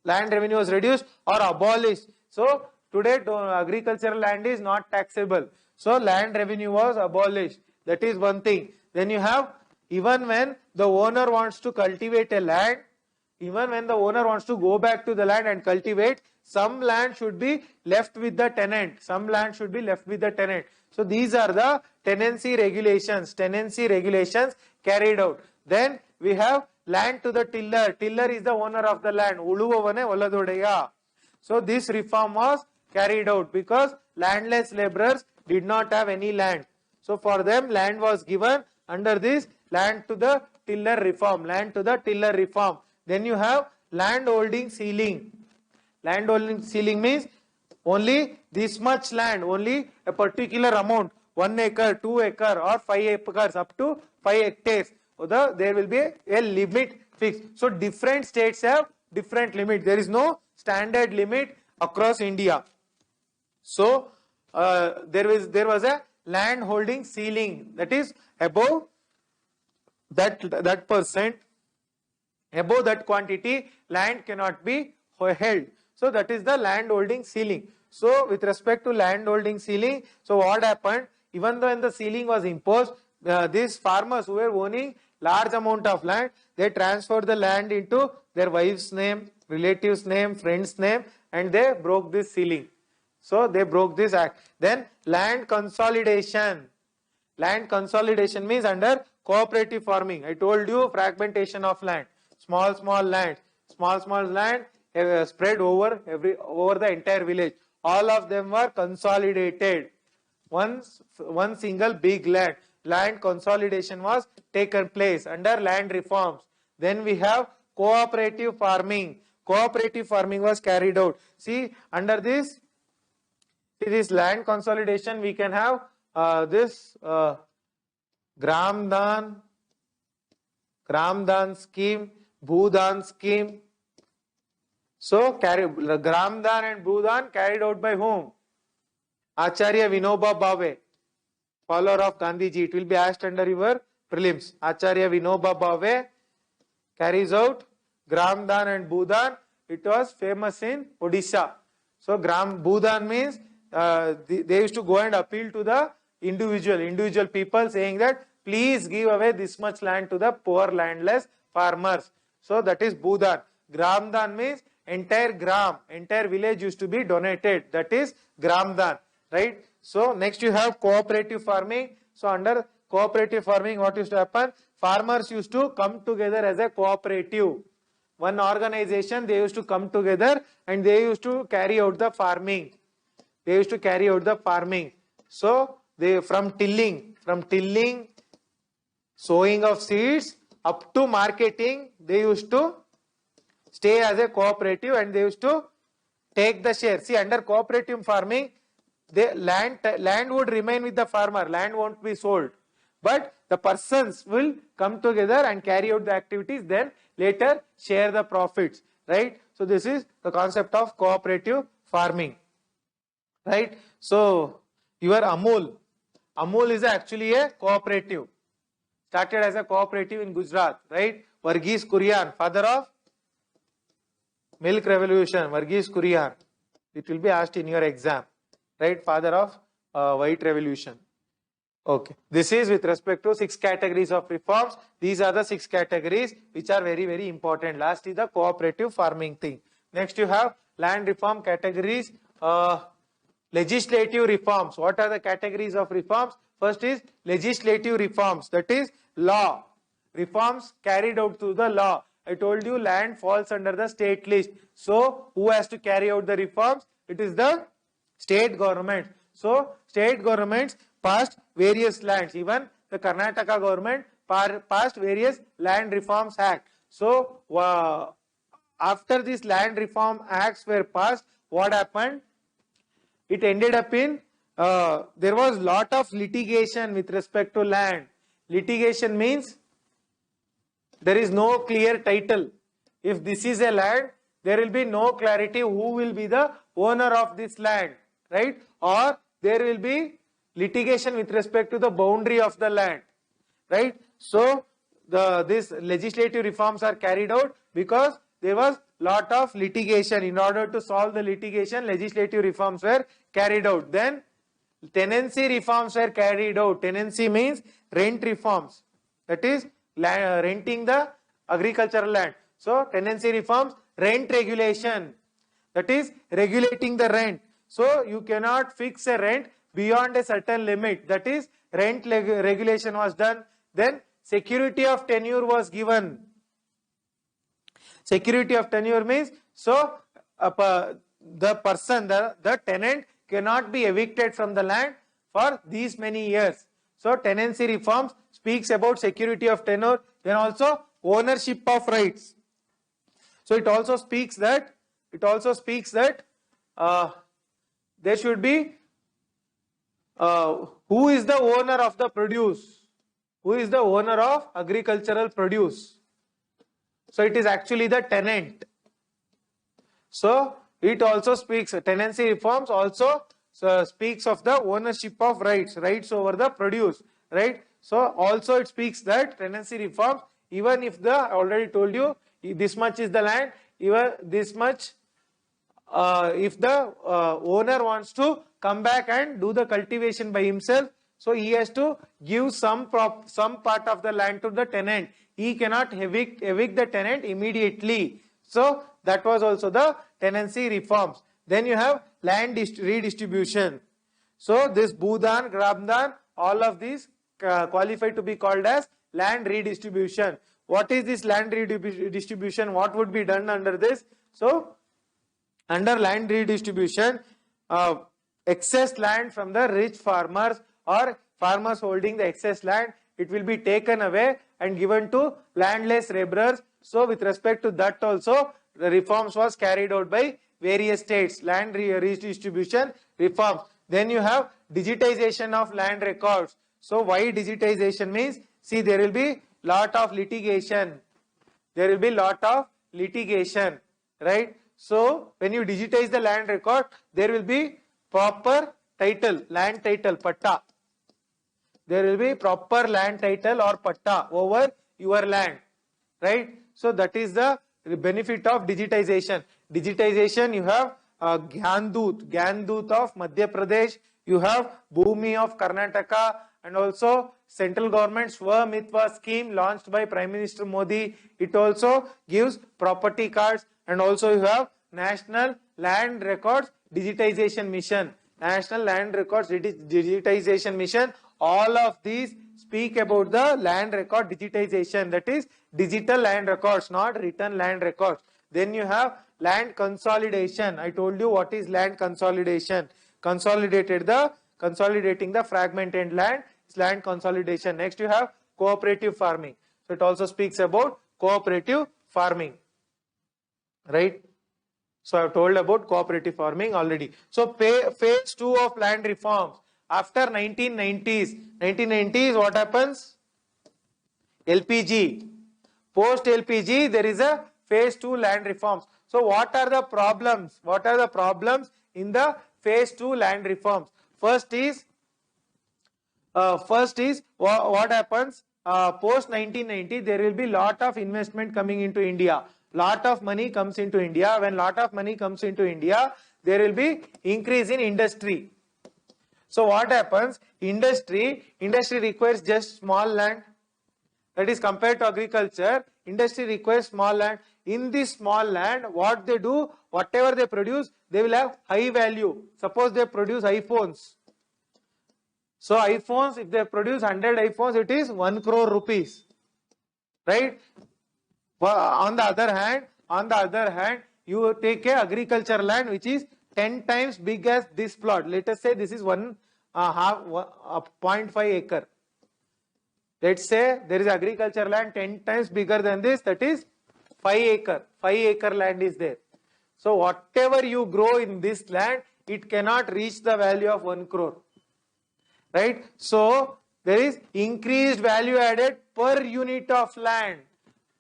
Land revenue was reduced or abolished. So today agricultural land is not taxable. So land revenue was abolished. That is one thing. Then you have, even when the owner wants to cultivate a land, even when the owner wants to go back to the land and cultivate, some land should be left with the tenant. Some land should be left with the tenant. So these are the tenancy regulations. Tenancy regulations carried out. Then we have land to the tiller. Tiller is the owner of the land. Uluvavane Oladodaya. So this reform was carried out because landless laborers did not have any land. So for them, land was given under this land to the tiller reform. Land to the tiller reform. Then you have land holding ceiling. Land holding ceiling means only this much land, only a particular amount, 1 acre, 2 acre or 5 acres, up to 5 hectares. There will be a limit fixed. So different states have different limit. There is no standard limit across India. So there was a land holding ceiling, that is above that percent, above that quantity land cannot be held. So that is the land holding ceiling. So with respect to land holding ceiling, so what happened, even though when the ceiling was imposed, these farmers who were owning large amount of land, they transferred the land into their wife's name, relatives' name, friends' name, and they broke this ceiling. So they broke this act. Then land consolidation. Land consolidation means under cooperative farming. I told you fragmentation of land. Small land spread over the entire village. All of them were consolidated. One single big land. Land consolidation was taken place under land reforms. Then we have cooperative farming. Cooperative farming was carried out. See, under this land consolidation, we can have this Gram Dan scheme, Bhudan scheme. So Gram Dan and Bhudan carried out by whom? Acharya Vinoba Bhave, follower of Gandhiji. It will be asked under your prelims. Acharya Vinoba Bhave carries out Gram Dan and Bhudan. It was famous in Odisha. So Bhudan means they used to go and appeal to the individual people, saying that please give away this much land to the poor landless farmers. So that is Bhudan. Gram Dan means entire village used to be donated. That is Gram Dan, right? So next you have cooperative farming. So under cooperative farming, what used to happen? Farmers used to come together as a cooperative. One organization, they used to come together and they used to carry out the farming. So they from tilling, sowing of seeds up to marketing, they used to stay as a cooperative and they used to take the share. See, under cooperative farming, the land would remain with the farmer, land won't be sold. But the persons will come together and carry out the activities, then later share the profits, right? So this is the concept of cooperative farming, right? So your Amul is actually a cooperative, started as a cooperative in Gujarat, right? Varghese Kurian, father of milk revolution, Varghese Kurian. It will be asked in your exam, right? Father of white revolution. Okay, this is with respect to 6 categories of reforms. These are the 6 categories which are very, very important. Last is the cooperative farming thing. Next you have land reform categories, legislative reforms. What are the categories of reforms? First is legislative reforms, that is law. Reforms carried out through the law. I told you land falls under the state list. So who has to carry out the reforms? It is the state government. So state governments passed various lands. Even the Karnataka government passed various land reforms act. So after these land reform acts were passed, what happened? It ended up in there was lot of litigation with respect to land. Litigation means there is no clear title. If this is a land, there will be no clarity who will be the owner of this land, right? Or there will be litigation with respect to the boundary of the land, right? So these legislative reforms are carried out because there was lot of litigation. In order to solve the litigation, legislative reforms were carried out. Then tenancy reforms were carried out. Tenancy means rent reforms, that is renting the agricultural land. So tenancy reforms, rent regulation, that is regulating the rent. So you cannot fix a rent beyond a certain limit, that is rent regulation was done. Then security of tenure was given. Security of tenure means, so the person, the tenant cannot be evicted from the land for these many years. So tenancy reforms speaks about security of tenure. Then also ownership of rights. So it also speaks that there should be who is the owner of the produce? Who is the owner of agricultural produce? So it is actually the tenant. So it also speaks, tenancy reforms also speaks of the ownership of rights over the produce, right? So also it speaks that tenancy reforms, even if I already told you, this much is the land, even this much, if the owner wants to come back and do the cultivation by himself, so he has to give some part of the land to the tenant. He cannot evict the tenant immediately. So that was also the tenancy reforms. Then you have land redistribution. So this Bhudan, Grabdan, all of these qualify to be called as land redistribution. What is this land redistribution? What would be done under this? So under land redistribution, excess land from the rich farmers or farmers holding the excess land, it will be taken away and given to landless laborers. So with respect to that also, the reforms was carried out by various states, land redistribution reforms. Then you have digitization of land records. So why digitization means, see, there will be lot of litigation. There will be lot of litigation, right? So when you digitize the land record, there will be proper title, land title, patta. There will be proper land title or patta over your land, right? So that is the benefit of digitization. Digitization, you have Gyandut of Madhya Pradesh, you have Bhumi of Karnataka, and also central government Swamitva scheme launched by Prime Minister Modi. It also gives property cards, and also you have National Land Records Digitization Mission. National Land Records Digitization Mission. All of these speak about the land record digitization, that is digital land records, not written land records. Then you have land consolidation. I told you what is land consolidation. Consolidating the fragmented land is land consolidation. Next you have cooperative farming. So it also speaks about cooperative farming, right? So I have told about cooperative farming already. So phase 2 of land reforms after 1990s, what happens? LPG. Post LPG, there is a phase 2 land reforms. So what are the problems? What are the problems in the phase 2 land reforms? First is what happens post 1990. There will be lot of investment coming into India. Lot of money comes into India. When lot of money comes into India, there will be increase in industry. So what happens? Industry requires just small land. That is compared to agriculture, industry requires small land. In this small land, what they do, whatever they produce, they will have high value. Suppose they produce iPhones. So iPhones, if they produce 100 iPhones, it is 1 crore rupees, right? On the other hand, you take a agriculture land which is 10 times big as this plot. Let us say this is 0.5 acre. Let's say there is agriculture land 10 times bigger than this, that is 5 acre. 5 acre land is there. So whatever you grow in this land, it cannot reach the value of 1 crore. Right? So there is increased value added per unit of land.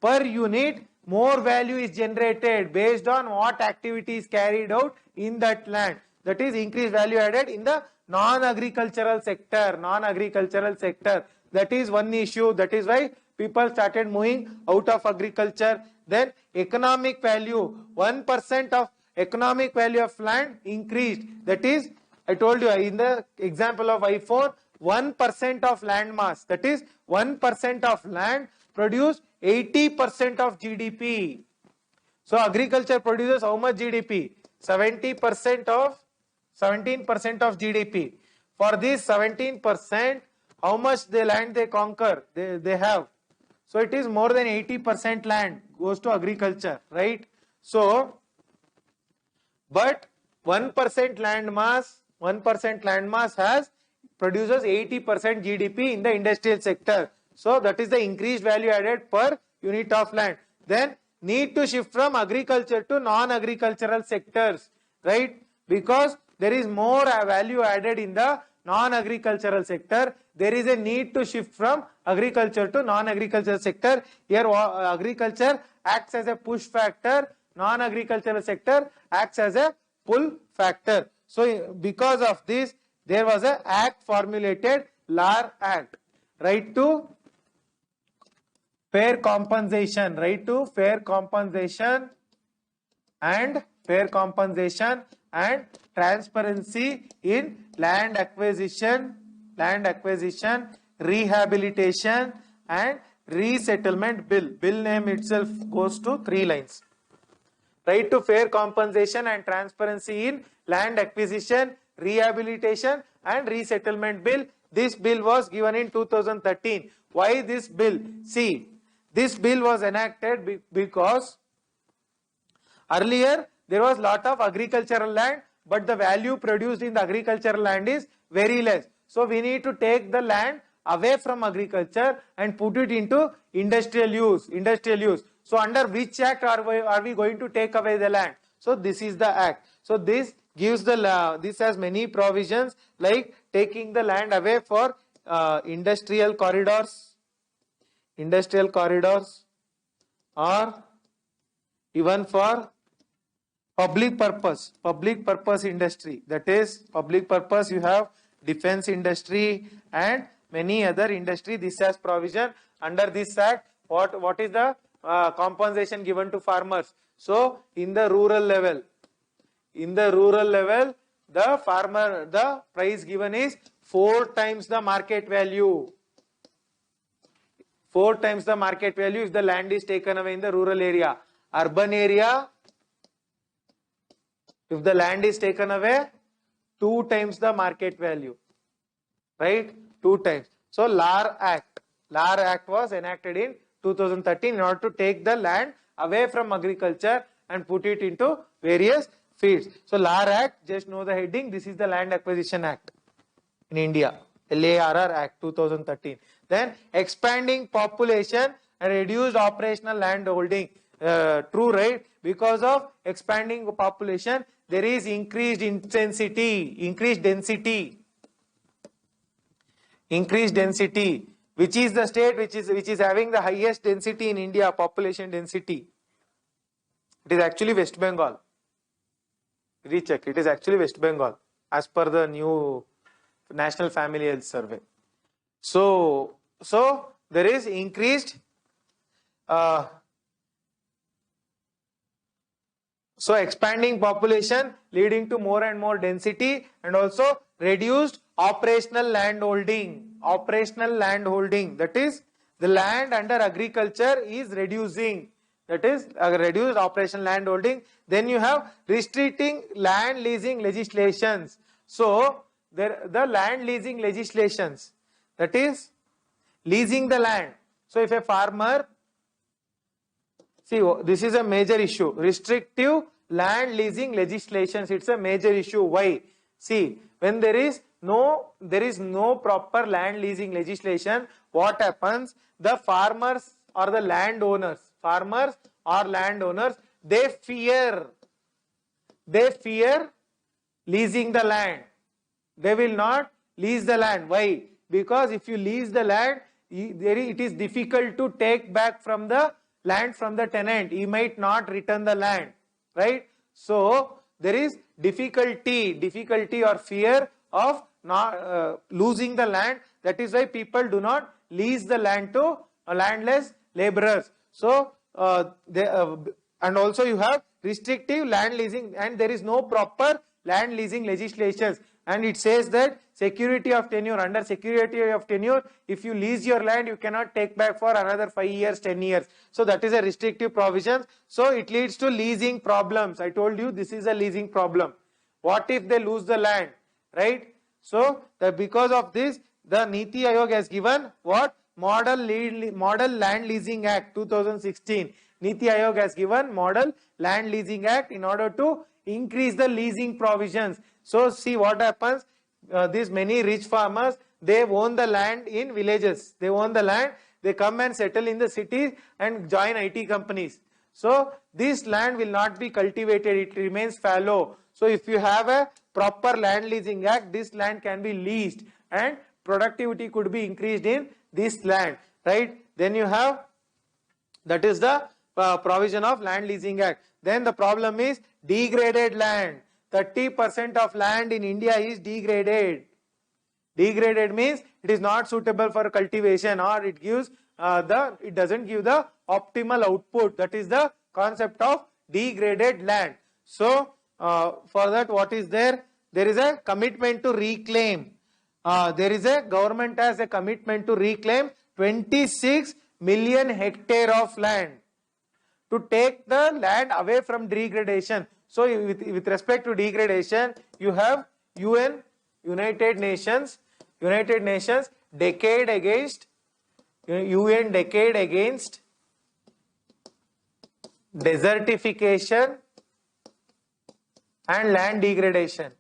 Per unit, more value is generated based on what activity is carried out in that land. That is increased value added in the non-agricultural sector. That is one issue. That is why people started moving out of agriculture. Then economic value, 1% of economic value of land increased. That is, I told you in the example of iPhone, 1% of land mass. That is 1% of land produce 80% of GDP. So agriculture produces how much GDP? 17% of GDP. For this 17%, how much the land they conquer, they have. So it is more than 80% land goes to agriculture, right? So, but 1% land mass produces 80% GDP in the industrial sector. So that is the increased value added per unit of land. Then need to shift from agriculture to non-agricultural sectors, right? Because there is more value added in the non-agricultural sector. There is a need to shift from agriculture to non-agricultural sector. Here agriculture acts as a push factor, non-agricultural sector acts as a pull factor. So because of this, there was an act formulated, LAR Act, right to fair compensation and transparency in land acquisition, rehabilitation and resettlement bill. Bill name itself goes to 3 lines. Right to fair compensation and transparency in land acquisition, rehabilitation and resettlement bill. This bill was given in 2013. Why this bill? See, this bill was enacted because earlier there was lot of agricultural land, but the value produced in the agricultural land is very less. So we need to take the land away from agriculture and put it into industrial use. So under which act are we going to take away the land? So this is the act. So this gives this has many provisions like taking the land away for industrial corridors, or even for public purpose industry. That is public purpose, you have defense industry and many other industry. This has provision under this act. What is the compensation given to farmers? So in the rural level, the price given is 4 times the market value. 4 times the market value if the land is taken away in the rural area. Urban area, if the land is taken away, 2 times the market value, right? 2 times. So LAR Act was enacted in 2013 in order to take the land away from agriculture and put it into various fields. So LAR Act, just know the heading, this is the Land Acquisition Act in India, LARR Act 2013. Then expanding population and reduced operational land holding. True, right? Because of expanding population, there is increased intensity, increased density, which is the state which is having the highest density in India, population density. It is actually West Bengal. Recheck. It is actually West Bengal as per the new National Family Health Survey. So there is increased so expanding population leading to more and more density, and also reduced operational land holding. Operational land holding, that is the land under agriculture is reducing. That is reduced operational land holding. Then you have restricting land leasing legislations. So the land leasing legislations, that is leasing the land. So if a farmer, see, this is a major issue. Restrictive land leasing legislations. It's a major issue. Why? See, when there is no proper land leasing legislation, what happens? The farmers or the landowners, they fear leasing the land. They will not lease the land. Why? Because if you lease the land, it is difficult to take back from the land from the tenant. He might not return the land, right? So there is difficulty or fear of not losing the land. That is why people do not lease the land to landless laborers. So and also you have restrictive land leasing, and there is no proper land leasing legislations. And it says that security of tenure, under security of tenure, if you lease your land, you cannot take back for another 5 years, 10 years. So that is a restrictive provision. So it leads to leasing problems. I told you this is a leasing problem. What if they lose the land, right? So because of this, the Niti Aayog has given what? Model Land Leasing Act 2016. Niti Aayog has given Model Land Leasing Act in order to increase the leasing provisions. So see what happens. These many rich farmers, they own the land in villages. They own the land. They come and settle in the cities and join IT companies. So this land will not be cultivated. It remains fallow. So if you have a proper land leasing act, this land can be leased and productivity could be increased in this land, right? Then you have, that is the provision of land leasing act. Then the problem is degraded land. 30% of land in India is degraded. Degraded means it is not suitable for cultivation, or it gives it doesn't give the optimal output. That is the concept of degraded land. So for that, what is there? There is a commitment to reclaim. There is a government has a commitment to reclaim 26 million hectare of land, to take the land away from degradation. So with respect to degradation, you have United Nations decade against desertification and land degradation.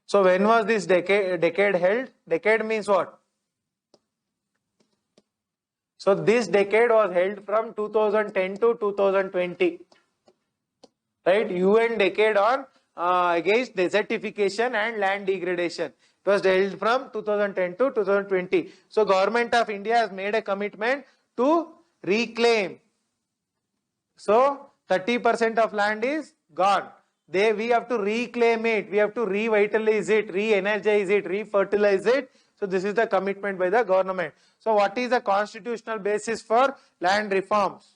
So when was this decade held? Decade means what? So this decade was held from 2010 to 2020. Right? UN decade on against desertification and land degradation. It was held from 2010 to 2020. So Government of India has made a commitment to reclaim. So 30% of land is gone. We have to reclaim it. We have to revitalize it, re-energize it, re-fertilize it. So this is the commitment by the government. So what is the constitutional basis for land reforms?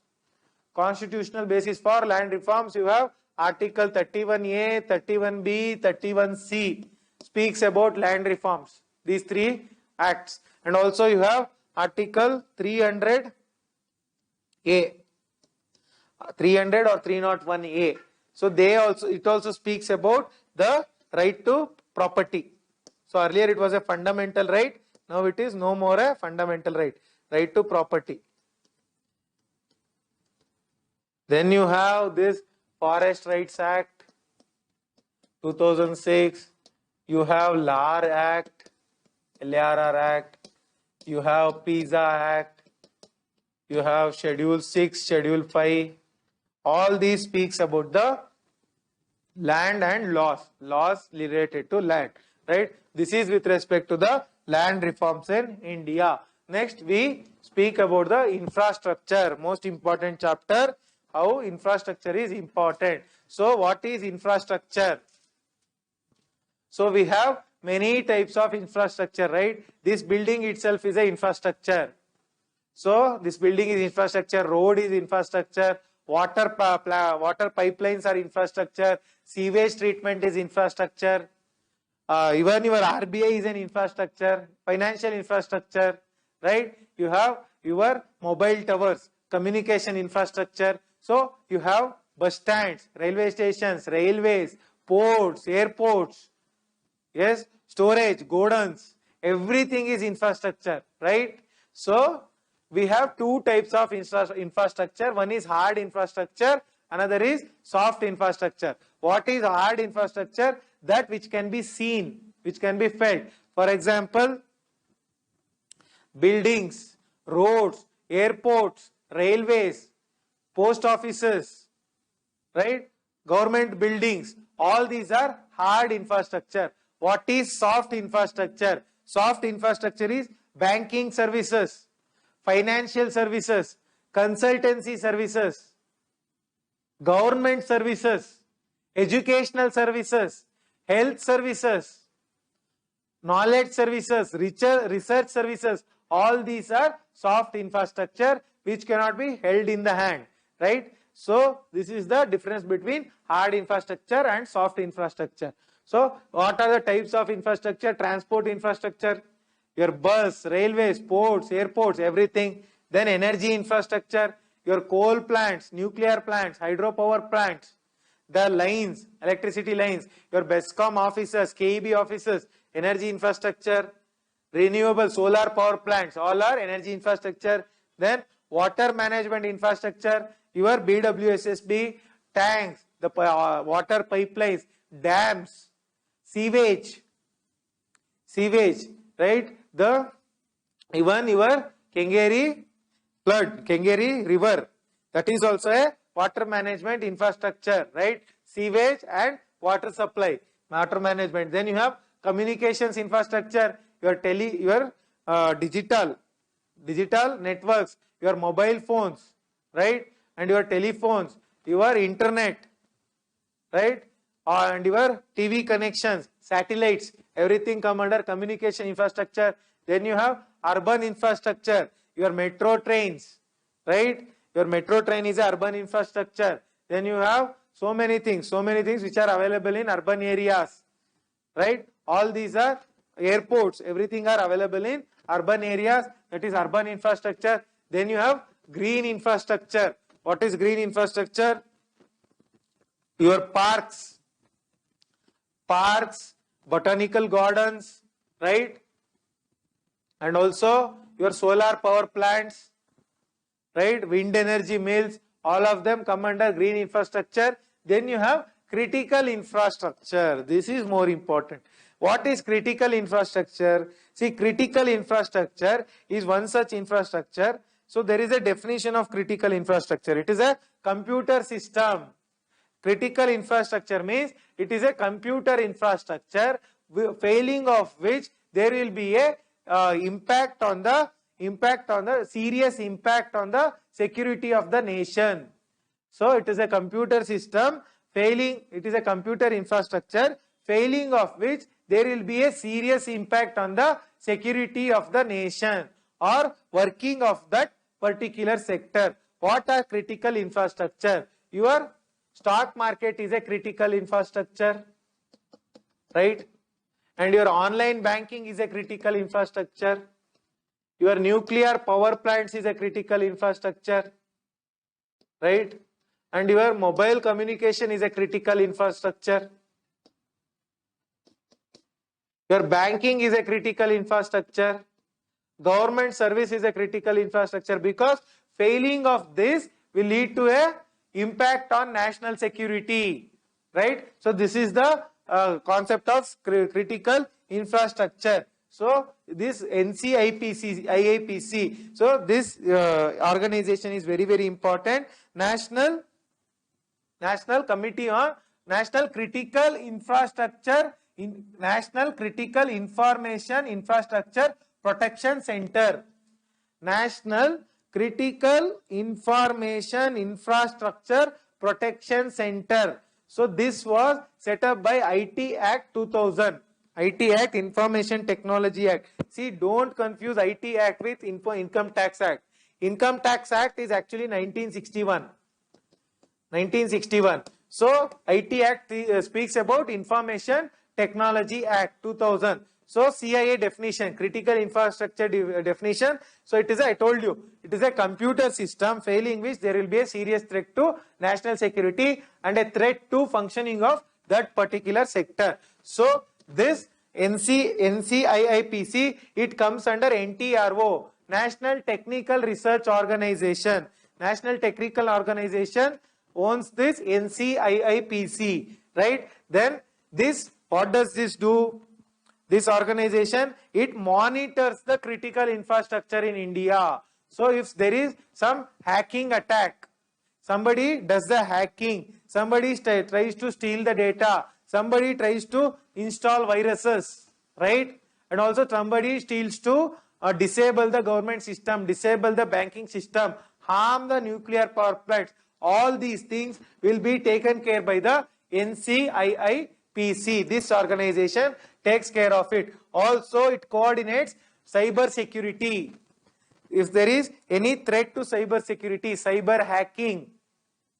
Constitutional basis for land reforms, you have Article 31A, 31B, 31C speaks about land reforms. These three acts. And also you have Article 300A, 300 or 301A. So it also speaks about the right to property. So earlier it was a fundamental right. Now it is no more a fundamental right. Right to property. Then you have this Forest Rights Act 2006. You have LAR Act, LARR Act. you have PISA Act, you have Schedule 6, Schedule 5. All these speaks about the land and laws related to land, right? This is with respect to the land reforms in India. Next, we speak about the infrastructure, most important chapter, how infrastructure is important. So, what is infrastructure? So, we have many types of infrastructure, right? This building itself is an infrastructure. So, this building is infrastructure, road is infrastructure, water pipelines are infrastructure, sewage treatment is infrastructure, even your RBI is an infrastructure, financial infrastructure, right? You have your mobile towers, communication infrastructure. So, you have bus stands, railway stations, railways, ports, airports, yes, storage, godowns, everything is infrastructure, right? So, we have two types of infrastructure. One is hard infrastructure, another is soft infrastructure. What is hard infrastructure? That which can be seen, which can be felt. For example, buildings, roads, airports, railways, post offices, right? Government buildings, all these are hard infrastructure. What is soft infrastructure? Soft infrastructure is banking services, financial services, consultancy services, government services, educational services, health services, knowledge services, research services. All these are soft infrastructure which cannot be held in the hand, right? So, this is the difference between hard infrastructure and soft infrastructure. So, what are the types of infrastructure? Transport infrastructure, your bus, railways, ports, airports, everything. Then energy infrastructure, your coal plants, nuclear plants, hydropower plants, the lines, electricity lines, your BESCOM offices, KEB offices, energy infrastructure, renewable solar power plants, all are energy infrastructure. Then water management infrastructure, your BWSSB, tanks, the water pipelines, dams, sewage, right? The even your Kengeri flood, Kengeri river, that is also a water management infrastructure, right? Sewage and water supply, water management. Then you have communications infrastructure, your digital networks, your mobile phones, right? And your telephones, your internet, right? And your TV connections, satellites, everything come under communication infrastructure. Then you have urban infrastructure, your metro trains, right? Your metro train is a urban infrastructure. Then you have so many things which are available in urban areas, right? All these are airports, everything are available in urban areas, that is urban infrastructure. Then you have green infrastructure. What is green infrastructure? Your parks, botanical gardens, right? And also your solar power plants, right? Wind energy mills, all of them come under green infrastructure. Then you have critical infrastructure. This is more important. What is critical infrastructure? See, critical infrastructure is one such infrastructure. So there is a definition of critical infrastructure. It is a computer system. Critical infrastructure means it is a computer infrastructure failing of which there will be a serious impact on the security of the nation. So it is a computer system failing, it is a computer infrastructure failing of which there will be a serious impact on the security of the nation or working of that particular sector. What are critical infrastructure? Your stock market is a critical infrastructure, right? And your online banking is a critical infrastructure. Your nuclear power plants is a critical infrastructure, right? And your mobile communication is a critical infrastructure. Your banking is a critical infrastructure. Government service is a critical infrastructure, because failing of this will lead to a impact on national security, right? So this is the concept of critical infrastructure. So this IAPC. So this organization is very, very important. National Committee on National Critical Infrastructure, National Critical Information Infrastructure Protection Center. National Critical Information Infrastructure Protection Center. So this was set up by IT Act 2000. IT Act, Information Technology Act. See, don't confuse IT Act with Income Tax Act. Income Tax Act is actually 1961. 1961. So IT Act speaks about Information Technology Act 2000. So CIA definition, critical infrastructure definition. So it is I told you, it is a computer system failing which there will be a serious threat to national security and a threat to functioning of that particular sector. So this NCIIPC, it comes under NTRO, National Technical Research Organization. National Technical Organization owns this NCIIPC, right? Then this, what does this do? This organization, it monitors the critical infrastructure in India. So if there is some hacking attack, somebody does the hacking, somebody tries to steal the data, somebody tries to install viruses, right? And also somebody steals to disable the government system, disable the banking system, harm the nuclear power plants. All these things will be taken care by the NCIIPC. This organization takes care of it. Also, it coordinates cyber security. If there is any threat to cyber security, cyber hacking,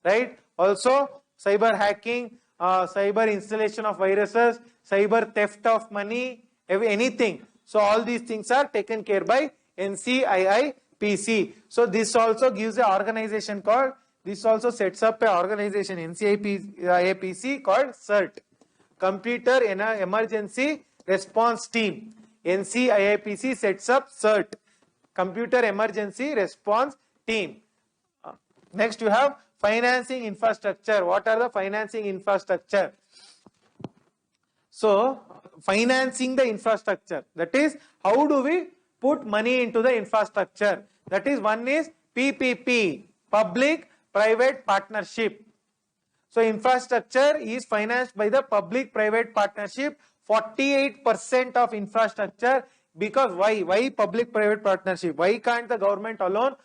right? Also, cyber hacking, cyber installation of viruses, cyber theft of money, anything. So, all these things are taken care by NCIIPC. So, this also gives an organization called, this also sets up an organization, NCIIPC, called CERT. Computer Emergency Response Team. NCIIPC sets up CERT, Computer Emergency Response Team. Next you have financing infrastructure. What are the financing infrastructure? So, financing the infrastructure. That is, how do we put money into the infrastructure? That is, one is PPP, Public Private Partnership. So, infrastructure is financed by the public-private partnership. 48% of infrastructure, because why public-private partnership? Why can't the government alone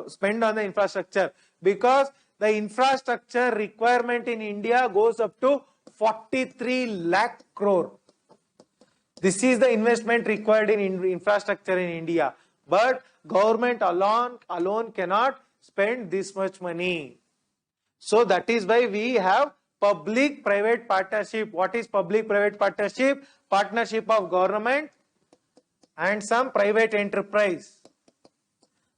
spend on the infrastructure? Because the infrastructure requirement in India goes up to 43 lakh crore. This is the investment required in infrastructure in India. But government alone cannot spend this much money. So that is why we have public-private partnership. What is public-private partnership? Partnership of government and some private enterprise.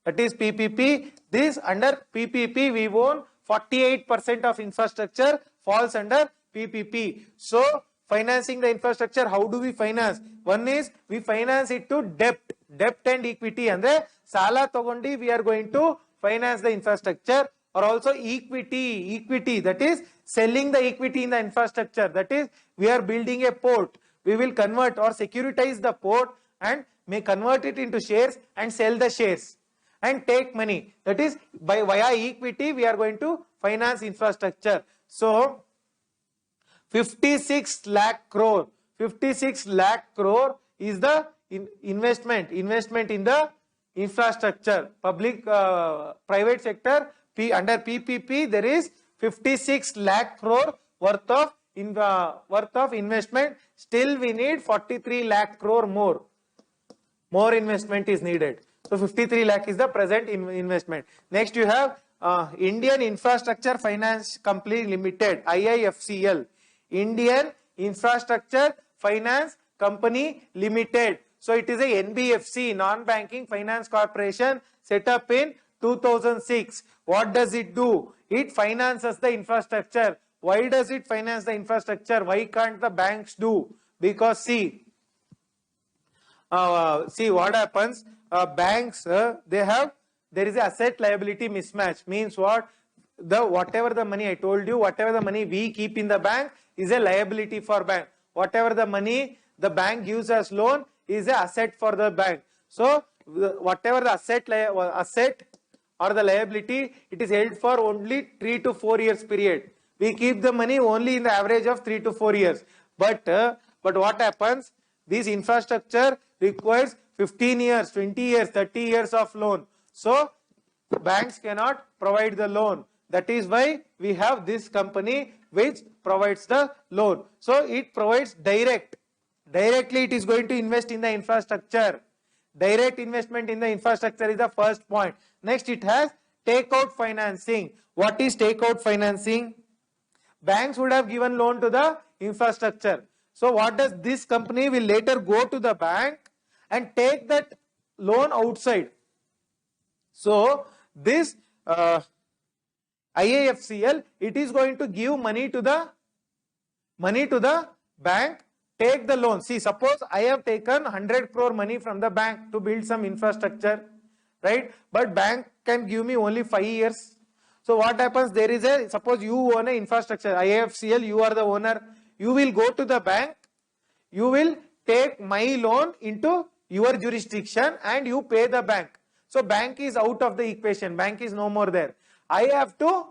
That is PPP. This under PPP we own 48% of infrastructure falls under PPP. So financing the infrastructure, how do we finance? One is we finance it to debt and equity. Andre sala togondi we are going to finance the infrastructure. Or also equity, that is selling the equity in the infrastructure. That is, we are building a port. We will convert or securitize the port and may convert it into shares and sell the shares and take money. That is, by via equity, we are going to finance infrastructure. So, 56 lakh crore. 56 lakh crore is the investment in the infrastructure. Public, private sector. Under PPP, there is 56 lakh crore worth of investment. Still, we need 43 lakh crore more. More investment is needed. So, 53 lakh is the present investment. Next, you have Indian Infrastructure Finance Company Limited, IIFCL. Indian Infrastructure Finance Company Limited. So, it is a NBFC, Non-Banking Finance Corporation, set up in 2006. What does it do? It finances the infrastructure. Why does it finance the infrastructure? Why can't the banks do? Because see what happens. Banks there is a asset liability mismatch. Means what? Whatever the money I told you, whatever the money we keep in the bank is a liability for bank. Whatever the money the bank gives us loan is a asset for the bank. So whatever the asset or the liability, it is held for only 3 to 4 years period. We keep the money only in the average of 3 to 4 years. But what happens? This infrastructure requires 15 years, 20 years, 30 years of loan. So banks cannot provide the loan. That is why we have this company which provides the loan. So it provides directly it is going to invest in the infrastructure. Direct investment in the infrastructure is the first point. Next, it has takeout financing. What is takeout financing? Banks would have given loan to the infrastructure. So what does this company will later go to the bank and take that loan outside. So this IIFCL, it is going to give money to the bank, take the loan. See, suppose I have taken 100 crore money from the bank to build some infrastructure, right? But bank can give me only 5 years. So what happens? There is a, suppose you own an infrastructure, IIFCL, you are the owner. You will go to the bank, you will take my loan into your jurisdiction and you pay the bank. So bank is out of the equation, bank is no more there. I have to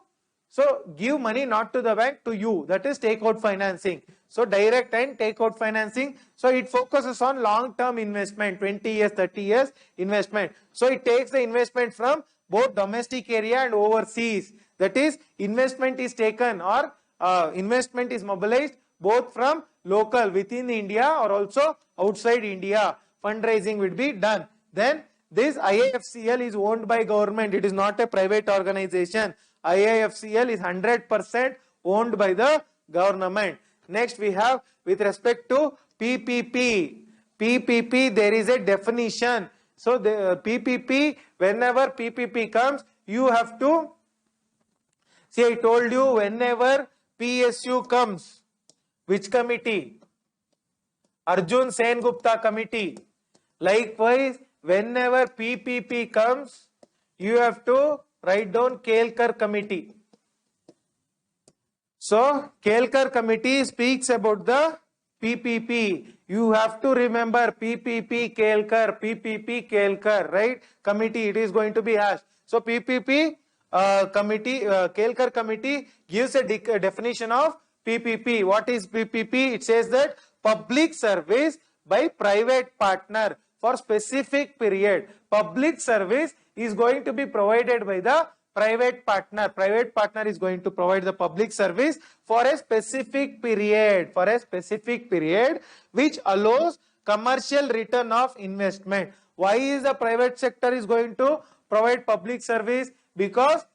give money not to the bank, to you. That is takeout financing. So direct and takeout financing. So it focuses on long-term investment, 20 years, 30 years investment. So it takes the investment from both domestic area and overseas. That is, investment is taken or investment is mobilized both from local within India or also outside India. Fundraising will be done. Then this IIFCL is owned by government. It is not a private organization. IIFCL is 100% owned by the government. Next we have with respect to PPP. PPP, there is a definition. So the PPP, whenever PPP comes, you have to, see, I told you whenever PSU comes, which committee? Arjun Sen Gupta committee. Likewise, whenever PPP comes, you have to write down Kelkar committee. So Kelkar committee speaks about the PPP. You have to remember PPP Kelkar, right? Committee, it is going to be asked. So PPP committee, Kelkar committee gives a definition of PPP. What is PPP? It says that public service by private partner for specific period. Public service is going to be provided by the private partner. Private partner is going to provide the public service for a specific period, which allows commercial return of investment. Why is the private sector is going to provide public service? Because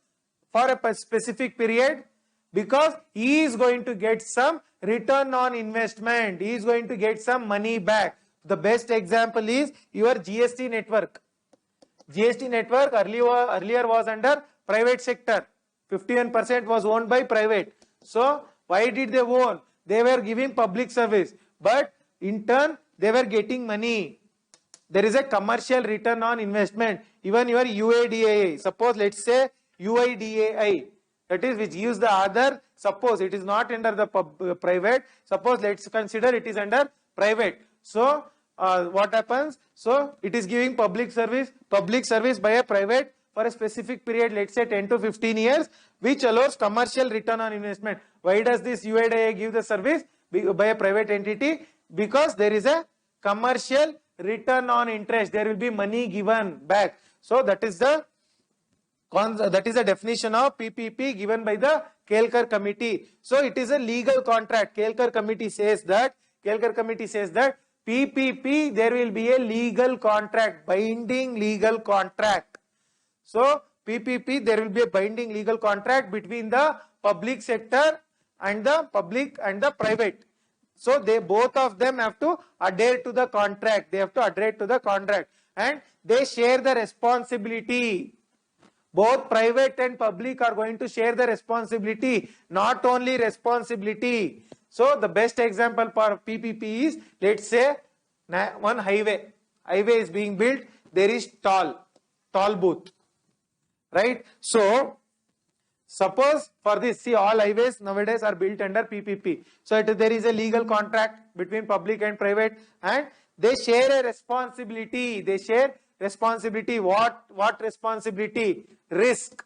for a specific period, because he is going to get some return on investment. He is going to get some money back. The best example is your GST network. GST network earlier was under private sector. 51% was owned by private. So why did they own? They were giving public service, but in turn they were getting money. There is a commercial return on investment. Even your UADAI, suppose let's say UIDAI, that is which gives the other, suppose it is not under the private, suppose let's consider it is under private. So what happens? So it is giving public service by a private for a specific period, let's say 10 to 15 years, which allows commercial return on investment. Why does this UIDAI give the service by a private entity? Because there is a commercial return on interest. There will be money given back. So that is the definition of PPP given by the Kelkar committee. So it is a legal contract. Kelkar committee says that PPP, there will be a legal contract, binding legal contract. So PPP, there will be a binding legal contract between the public sector and the private. So they both of them have to adhere to the contract. They have to adhere to the contract, and they share the responsibility. Both private and public are going to share the responsibility, not only responsibility. So the best example for PPP is, let's say one highway is being built. There is toll booth, right? So Suppose for this, see, all highways nowadays are built under PPP. So there is a legal contract between public and private, and they share a responsibility. They share responsibility. What responsibility? Risk.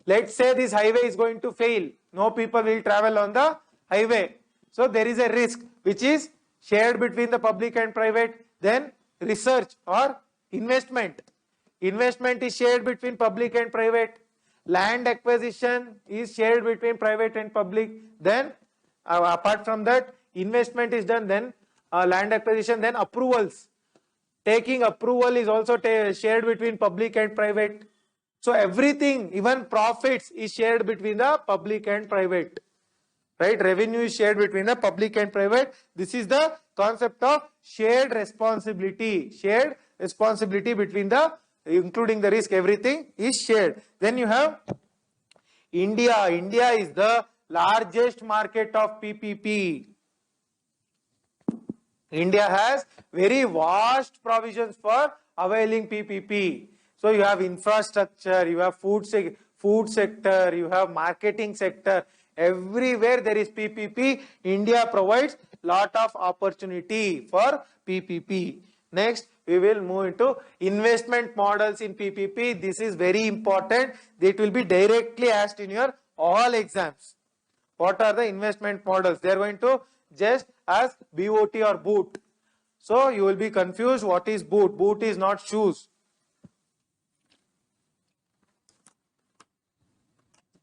Let's say this highway is going to fail. No people will travel on the highway. So there is a risk which is shared between the public and private. Then research or investment. Investment is shared between public and private. Land acquisition is shared between private and public. Then apart from that, investment is done. Then land acquisition. Then approvals. Taking approval is also shared between public and private. So everything, even profits, is shared between the public and private. Right? Revenue is shared between the public and private. This is the concept of shared responsibility. Shared responsibility between the, including the risk, everything is shared. Then you have India. India is the largest market of PPP. India has very vast provisions for availing PPP. So you have infrastructure, you have food sector, you have marketing sector. Everywhere there is PPP. India provides lot of opportunity for PPP. Next, we will move into investment models in PPP. This is very important. It will be directly asked in your all exams. What are the investment models? They are going to just ask BOT or boot. So you will be confused. What is boot? Boot is not shoes.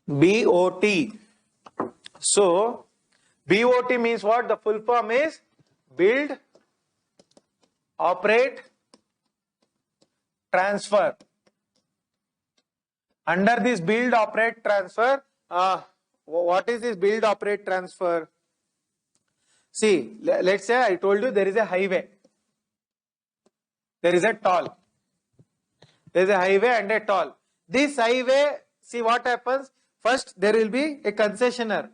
BOT. So BOT means what? The full form is build, operate, transfer. Under this build, operate, transfer, what is this build, operate, transfer? See, let's say I told you there is a highway. There is a toll. There is a highway and a toll. This highway, see what happens? First, there will be a concessionaire.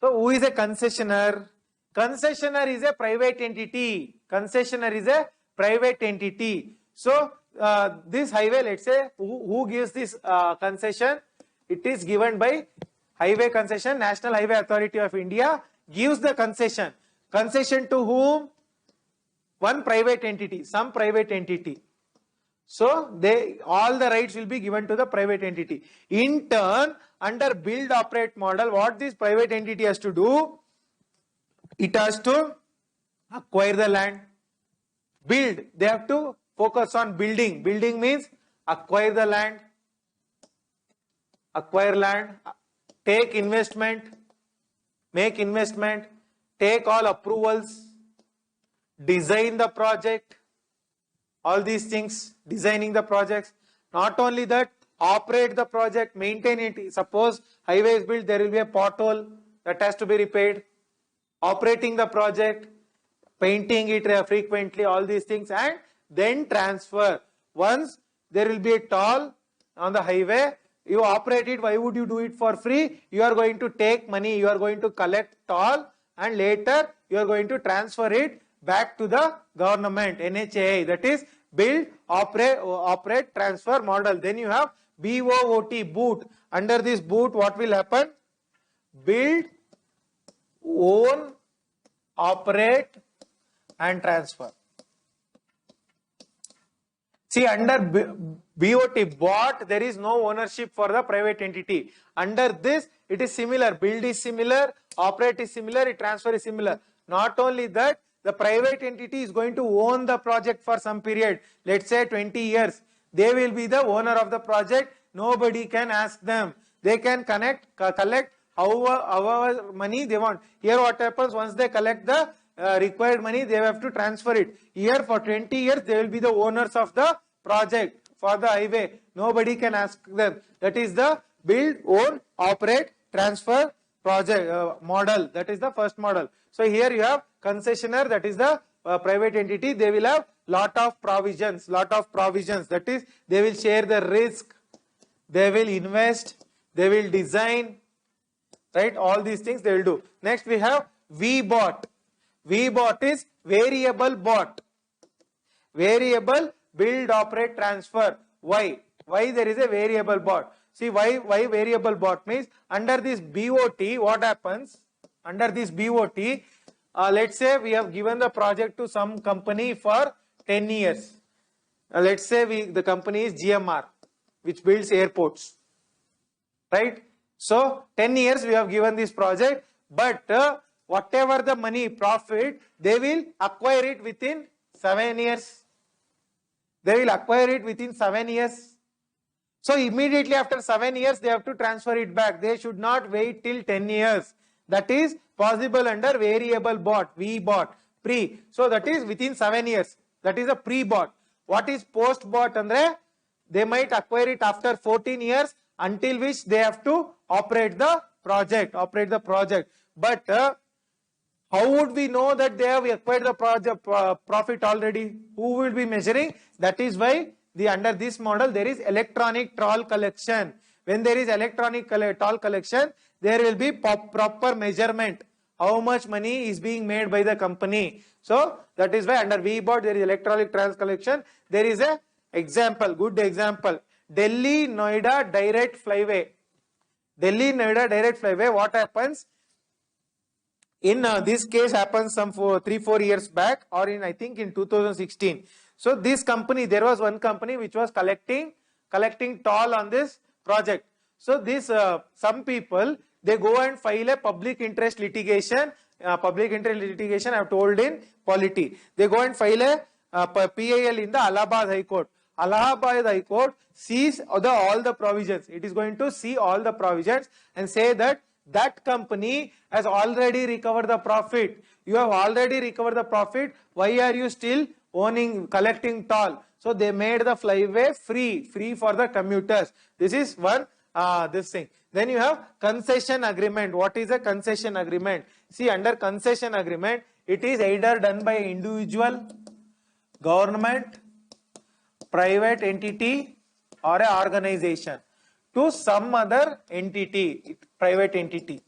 So, who is a concessionaire? Concessionaire is a private entity. Concessionaire is a private entity. So, this highway, let's say, who gives this concession? It is given by Highway Concession. National Highway Authority of India gives the concession. Concession to whom? One private entity, some private entity. So, all the rights will be given to the private entity. In turn, under build operate model, what this private entity has to do? It has to acquire the land. Build, they have to focus on building. Building means acquire the land. Acquire land, take investment, make investment, take all approvals, design the project. All these things, designing the projects. Not only that, operate the project, maintain it. Suppose highway is built, there will be a pothole that has to be repaired. Operating the project, painting it frequently, all these things, and then transfer. Once there will be a toll on the highway, you operate it. Why would you do it for free? You are going to take money, you are going to collect toll, and later you are going to transfer it back to the government, NHAI. That is build, operate, transfer model. Then you have BOOT, boot. Under this boot, what will happen? Build, own, operate, and transfer. See, under BOT, bought, there is no ownership for the private entity. Under this, it is similar. Build is similar, operate is similar, transfer is similar. Not only that, the private entity is going to own the project for some period. Let's say 20 years. They will be the owner of the project. Nobody can ask them. They can collect however money they want. Here what happens, once they collect the required money, they have to transfer it. Here for 20 years, they will be the owners of the project for the highway. Nobody can ask them. That is the build, own, operate, transfer project model. That is the first model. So here you have concessionaire, that is the private entity. They will have lot of provisions. That is, they will share the risk, they will invest, they will design, right? All these things they will do. Next we have VBOT. VBOT is variable bot. Variable build, operate, transfer. Why? Why there is a variable bot? See why variable bought means under this BOT, what happens? Under this BOT, let's say we have given the project to some company for 10 years. Let's say the company is GMR, which builds airports, right? So 10 years we have given this project, but whatever the money profit, they will acquire it within 7 years. They will acquire it within 7 years. So immediately after 7 years, they have to transfer it back. They should not wait till 10 years. That is possible under variable bought, V-bought, pre. So that is within 7 years. That is a pre-bought. What is post-bought? Andre? They might acquire it after 14 years, until which they have to operate the project. But how would we know that they have acquired the project profit already? Who will be measuring? That is why under this model there is electronic toll collection. When there is electronic toll collection, there will be proper measurement. How much money is being made by the company? So that is why under V-bought there is electronic toll collection. There is a example, good example. Delhi Noida direct flyway. Delhi Noida direct flyway. What happens? In this case happens some 3-4 years back, or in I think in 2016. So this company, there was one company which was collecting toll on this project. So this some people, they go and file a public interest litigation. I have told in polity. They go and file a PIL in the Allahabad High Court. Allahabad High Court sees all the provisions. It is going to see all the provisions and say that that company has already recovered the profit. You have already recovered the profit. Why are you still collecting toll? So they made the flyway free for the commuters. This is one this thing. Then you have concession agreement. What is a concession agreement? See, under concession agreement, it is either done by individual, government, private entity, or an organization to some other entity, private entity.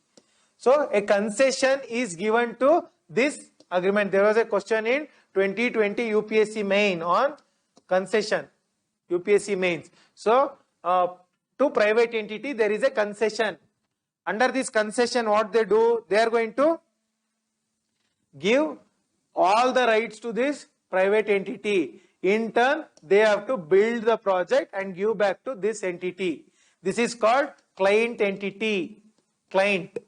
So a concession is given to this agreement. There was a question in 2020 UPSC main on concession, UPSC mains. So to private entity there is a concession. Under this concession, what they do? They are going to give all the rights to this private entity. In turn, they have to build the project and give back to this entity. This is called client entity. Client.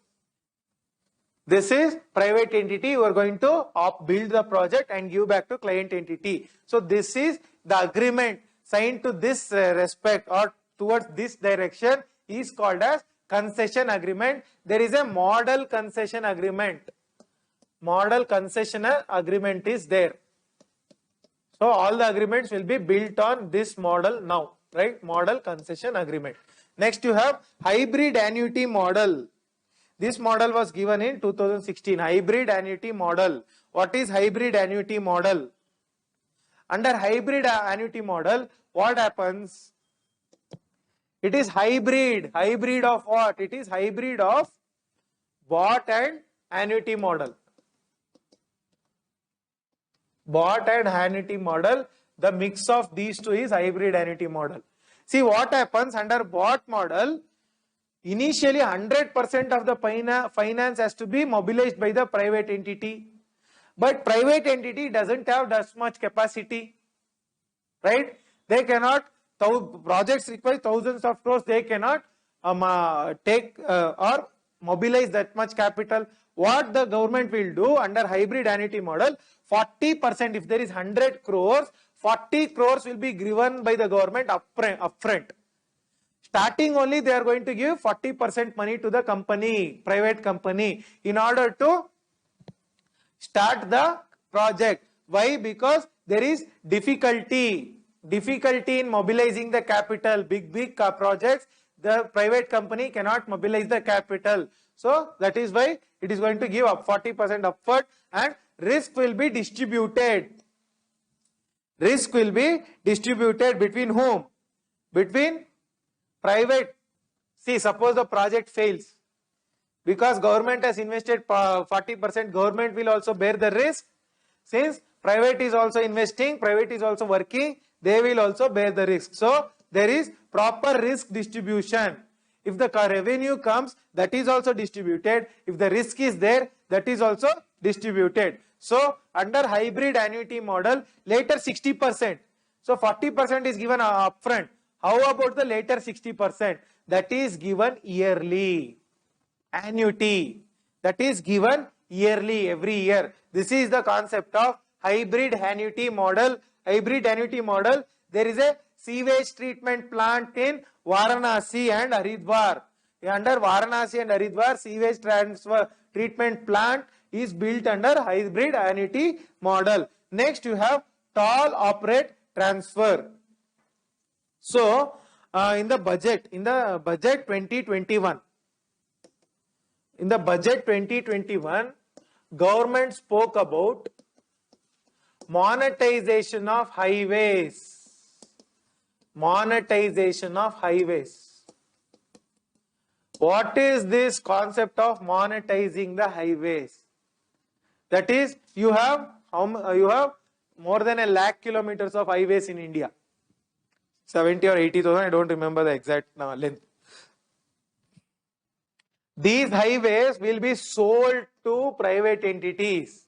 This is private entity. You are going to build the project and give back to client entity. So this is the agreement signed to this respect or towards this direction is called as concession agreement. There is a model concession agreement. Model concession agreement is there. So all the agreements will be built on this model now, right? Model concession agreement. Next you have hybrid annuity model. This model was given in 2016. Hybrid annuity model. What is hybrid annuity model? Under hybrid annuity model, what happens? It is hybrid. Hybrid of what? It is hybrid of bought and annuity model. Bought and annuity model. The mix of these two is hybrid annuity model. See what happens under bought model. Initially 100% of the finance has to be mobilized by the private entity. But private entity doesn't have that much capacity. Right? They cannot, projects require thousands of crores, they cannot take or mobilize that much capital. What the government will do under hybrid annuity model, 40%, if there is 100 crores, 40 crores will be given by the government upfront. Starting only they are going to give 40% money to the company, private company, in order to start the project. Why? Because there is difficulty in mobilizing the capital. Big projects, the private company cannot mobilize the capital. So that is why it is going to give up 40% upfront, and risk will be distributed. Risk will be distributed between whom? Between private. See, suppose the project fails. Because government has invested 40%, government will also bear the risk. Since private is also investing, private is also working, they will also bear the risk. So there is proper risk distribution. If the revenue comes, that is also distributed. If the risk is there, that is also distributed. So under hybrid annuity model, later 60%. So 40% is given upfront. How about the later 60%? That is given yearly. Annuity. That is given yearly, every year. This is the concept of hybrid annuity model. Hybrid annuity model. There is a sewage treatment plant in Varanasi and Haridwar. Under Varanasi and Haridwar, sewage transfer treatment plant is built under hybrid annuity model. Next, you have toll operate transfer. So, in the budget 2021, government spoke about monetization of highways. Monetization of highways. What is this concept of monetizing the highways? That is, you have more than 1 lakh kilometers of highways in India. 70 or 80,000, I don't remember the exact length. These highways will be sold to private entities.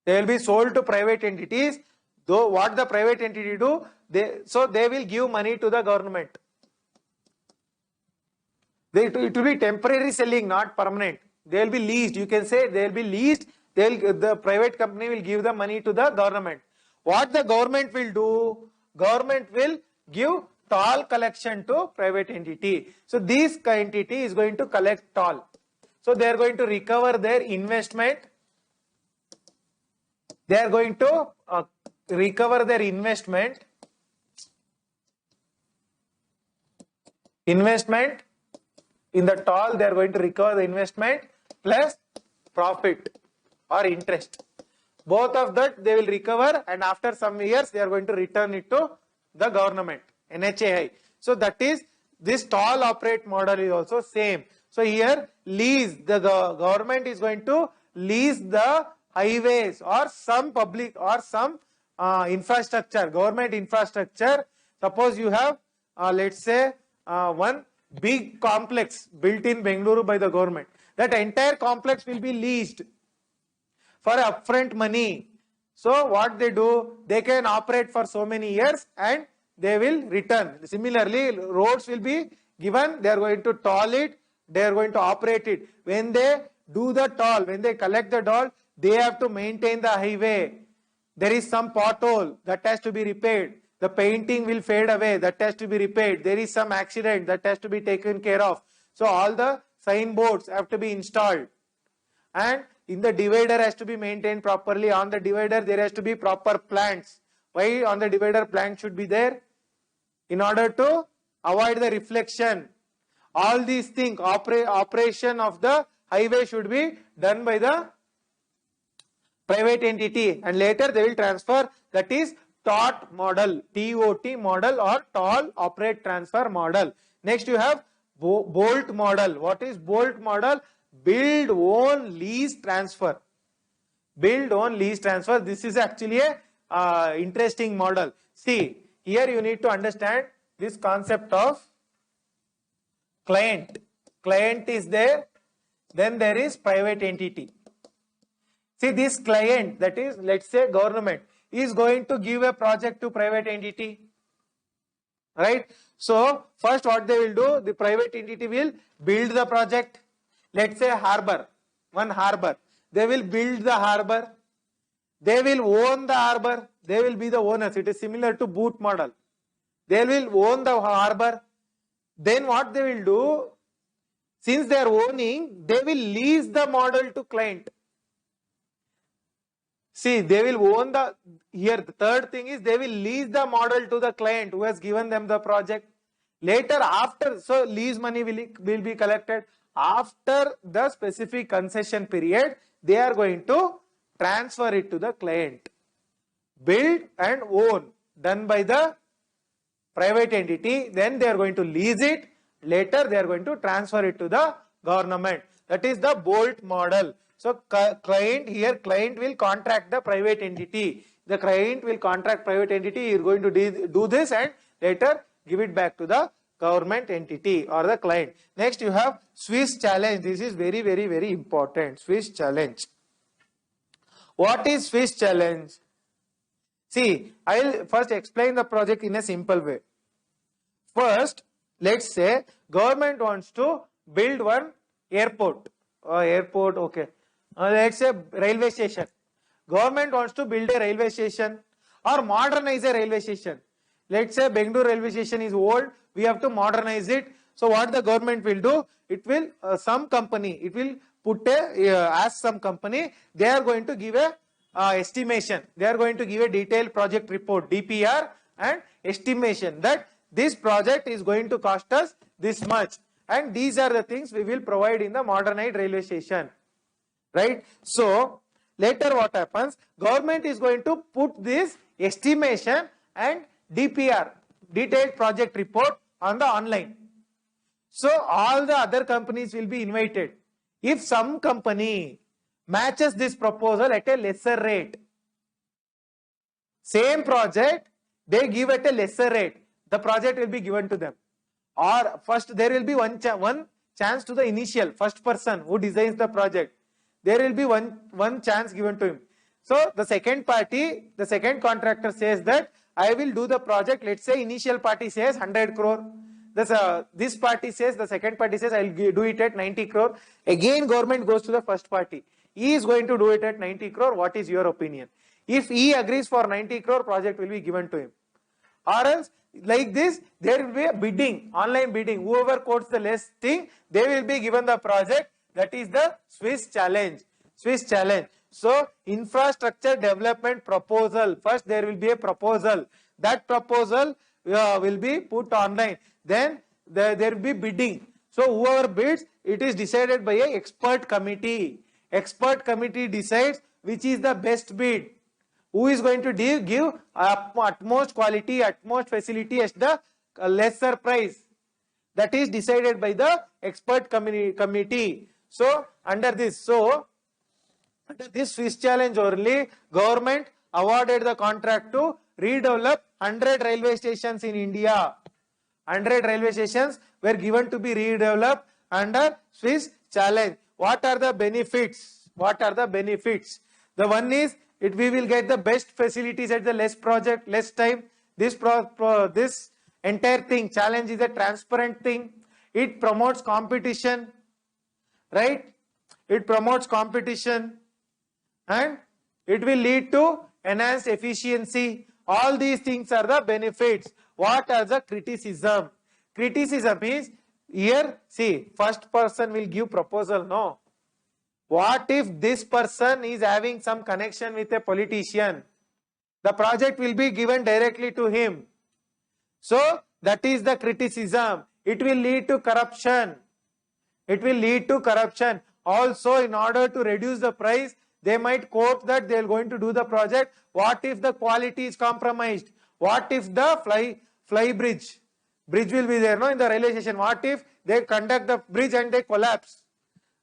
They will be sold to private entities. Though what the private entity do, they will give money to the government. It will be temporary selling, not permanent. They will be leased. You can say they will be leased. The private company will give the money to the government. What the government will do? Government will give toll collection to private entity. So this entity is going to collect toll. So they are going to recover their investment. They are going to recover their investment in the toll. They are going to recover the investment plus profit or interest. Both of that they will recover, and after some years they are going to return it to the government, NHAI. So that is, this toll operate model is also same. So here lease, the government is going to lease the highways or some public or some infrastructure, government infrastructure. Suppose you have let's say one big complex built in Bengaluru by the government. That entire complex will be leased for upfront money. So what they do, they can operate for so many years and they will return. Similarly, roads will be given, they are going to toll it, they are going to operate it. When they do the toll, when they collect the toll, they have to maintain the highway. There is some pothole that has to be repaired. The painting will fade away, that has to be repaired. There is some accident that has to be taken care of. So all the signboards have to be installed. And in the divider has to be maintained properly. On the divider there has to be proper plants. Why on the divider plant should be there? In order to avoid the reflection. All these things, operation of the highway should be done by the private entity, and later they will transfer. That is TOT model, TOT model or toll operate transfer model. Next you have BOLT model. What is BOLT model? Build, own, lease, transfer. Build, own, lease, transfer. This is actually a interesting model. See, here you need to understand this concept of client. Client is there, then there is private entity. See, this client, that is, let's say government, is going to give a project to private entity. Right? So, first what they will do, the private entity will build the project. Let's say harbor, one harbor. They will build the harbor. They will own the harbor. They will be the owners. It is similar to boot model. They will own the harbor. Then what they will do, since they are owning, they will lease the model to client. See, they will own the, here the third thing is they will lease the model to the client who has given them the project. Later after, so lease money will be collected. After the specific concession period, they are going to transfer it to the client. Build and own, done by the private entity, then they are going to lease it. Later they are going to transfer it to the government. That is the BOLT model. So client, here client will contract the private entity. The client will contract private entity, you are going to do this, and later give it back to the government entity or the client. Next you have Swiss challenge. This is very, very, very important. Swiss challenge. What is Swiss challenge? See, I will first explain the project in a simple way. First, let's say government wants to build one airport. Okay. Let's say railway station. Government wants to build a railway station or modernize a railway station. Let's say Bengaluru railway station is old. We have to modernize it. So what the government will do? It will some company. It will put ask some company. They are going to give a estimation. They are going to give a detailed project report, DPR, and estimation that this project is going to cost us this much, and these are the things we will provide in the modernized railway station, right? So later what happens? Government is going to put this estimation and DPR, detailed project report, on the online. So all the other companies will be invited. If some company matches this proposal at a lesser rate, same project, they give at a lesser rate, the project will be given to them. Or first there will be one chance to the initial first person who designs the project. There will be one chance given to him. So the second party, the second contractor says that I will do the project. Let's say initial party says 100 crore. This party says, the second party says I will do it at 90 crore. Again government goes to the first party. He is going to do it at 90 crore. What is your opinion? If he agrees for 90 crore, project will be given to him. Or else, like this, there will be a bidding, online bidding. Whoever quotes the less thing, they will be given the project. That is the Swiss challenge. Swiss challenge. So, infrastructure development proposal. First, there will be a proposal. That proposal will be put online. Then, there will be bidding. So, whoever bids, it is decided by a expert committee. Expert committee decides which is the best bid. Who is going to give utmost quality, utmost facility at the lesser price. That is decided by the expert committee. So, under this Swiss challenge only, government awarded the contract to redevelop 100 railway stations in India. 100 railway stations were given to be redeveloped under Swiss challenge. What are the benefits? What are the benefits? The one is, we will get the best facilities at the less time. This entire thing, challenge, is a transparent thing. It promotes competition, right? It promotes competition, and it will lead to enhanced efficiency. All these things are the benefits. What are the criticism? Criticism is, here, see, first person will give proposal, no? What if this person is having some connection with a politician? The project will be given directly to him. So, that is the criticism. It will lead to corruption. It will lead to corruption. Also, in order to reduce the price, they might quote that they are going to do the project. What if the quality is compromised? What if the fly bridge will be there, no, in the railway station? What if they conduct the bridge and they collapse?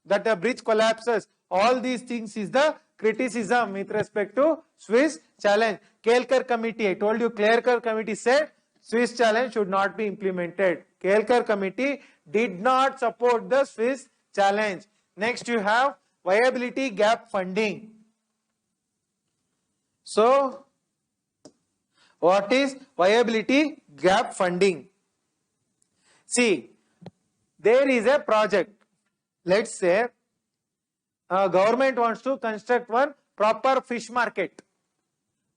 That the bridge collapses. All these things is the criticism with respect to Swiss challenge. Kelkar committee, I told you, Kelkar committee said Swiss challenge should not be implemented. Kelkar committee did not support the Swiss challenge. Next you have viability gap funding. So, what is viability gap funding? See, there is a project. Let's say government wants to construct one proper fish market.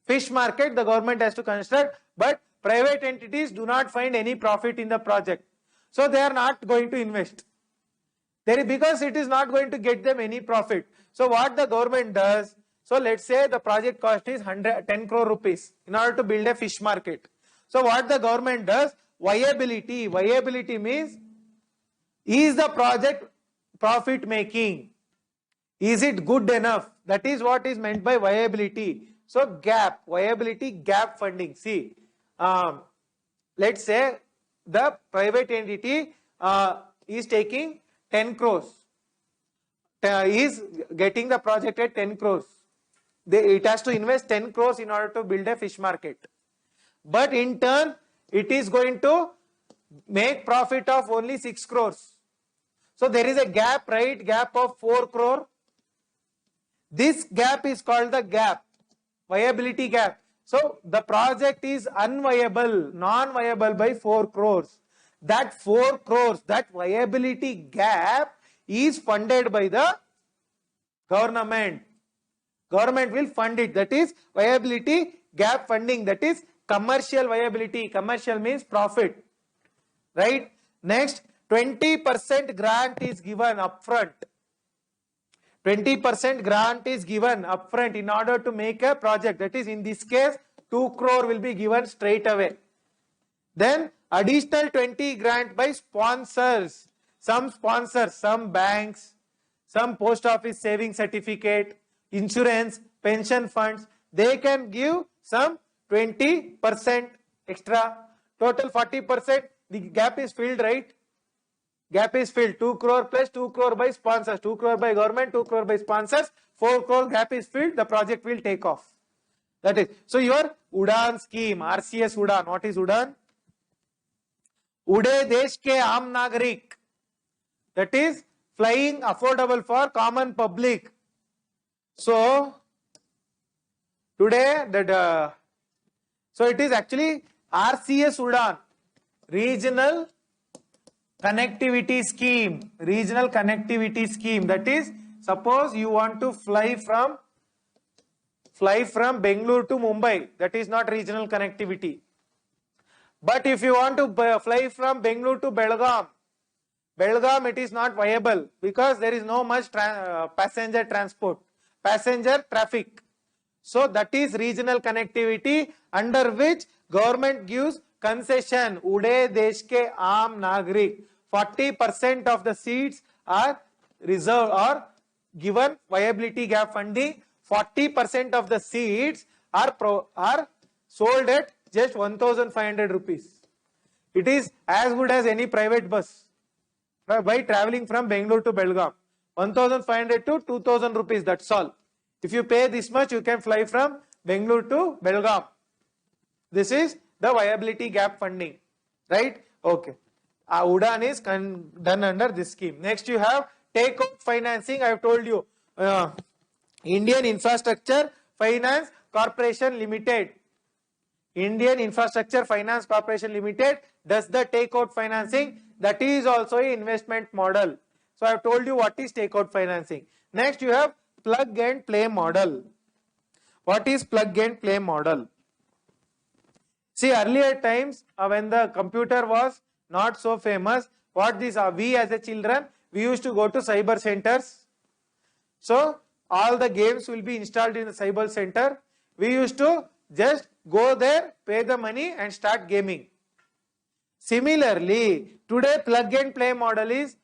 Fish market the government has to construct, but private entities do not find any profit in the project. So they are not going to invest. Because it is not going to get them any profit. So what the government does, so let's say the project cost is 10 crore rupees in order to build a fish market. So what the government does, viability. Viability means, is the project profit making? Is it good enough? That is what is meant by viability. So viability gap funding. See, let's say the private entity is taking 10 crores. Is getting the project at 10 crores. It has to invest 10 crores in order to build a fish market. But in turn, it is going to make profit of only 6 crores. So there is a gap, right? Gap of 4 crore. This gap is called the gap, viability gap. So the project is unviable, non-viable by 4 crores. That 4 crores, that viability gap is funded by the government. Government will fund it. That is viability gap funding. That is commercial viability. Commercial means profit. Right? Next, 20% grant is given upfront. 20% grant is given upfront in order to make a project. That is, in this case, 2 crore will be given straight away. Then additional 20 grant by sponsors. Some sponsors, some banks, some post office saving certificate, insurance, pension funds, they can give some 20% extra. Total 40%, the gap is filled, right? Gap is filled. 2 crore plus 2 crore by sponsors, 2 crore by government, 2 crore by sponsors, 4 crore gap is filled, the project will take off. That is, so your UDAN scheme, RCS UDAN, what is UDAN? Uday Desh ke Aam Nagarik. That is flying affordable for common public. So today that so it is actually RCS UDAN, Regional Connectivity Scheme. Regional Connectivity Scheme. That is, suppose you want to fly from Bangalore to Mumbai. That is not regional connectivity. But if you want to fly from Bangalore to Belgaum, it is not viable because there is no much passenger transport, passenger traffic. So that is regional connectivity, under which government gives concession. Uday Desh ke Aam Nagarik. 40% of the seats are reserved or given viability gap funding. 40% of the seats are sold at just 1,500 rupees. It is as good as any private bus by traveling from Bangalore to Belgaum. 1,500 to 2,000 rupees, that's all. If you pay this much, you can fly from Bangalore to Belgaum. This is the viability gap funding, right? Okay. UDAN is done under this scheme. Next you have takeout financing. I have told you, Indian Infrastructure Finance Corporation Limited. Indian Infrastructure Finance Corporation Limited does the takeout financing. That is also an investment model. So I have told you what is takeout financing. Next you have plug and play model. What is plug and play model? See, earlier times when the computer was not so famous, what this we as a children, we used to go to cyber centers. So all the games will be installed in the cyber center. We used to just go there, pay the money and start gaming. Similarly, today plug and play model is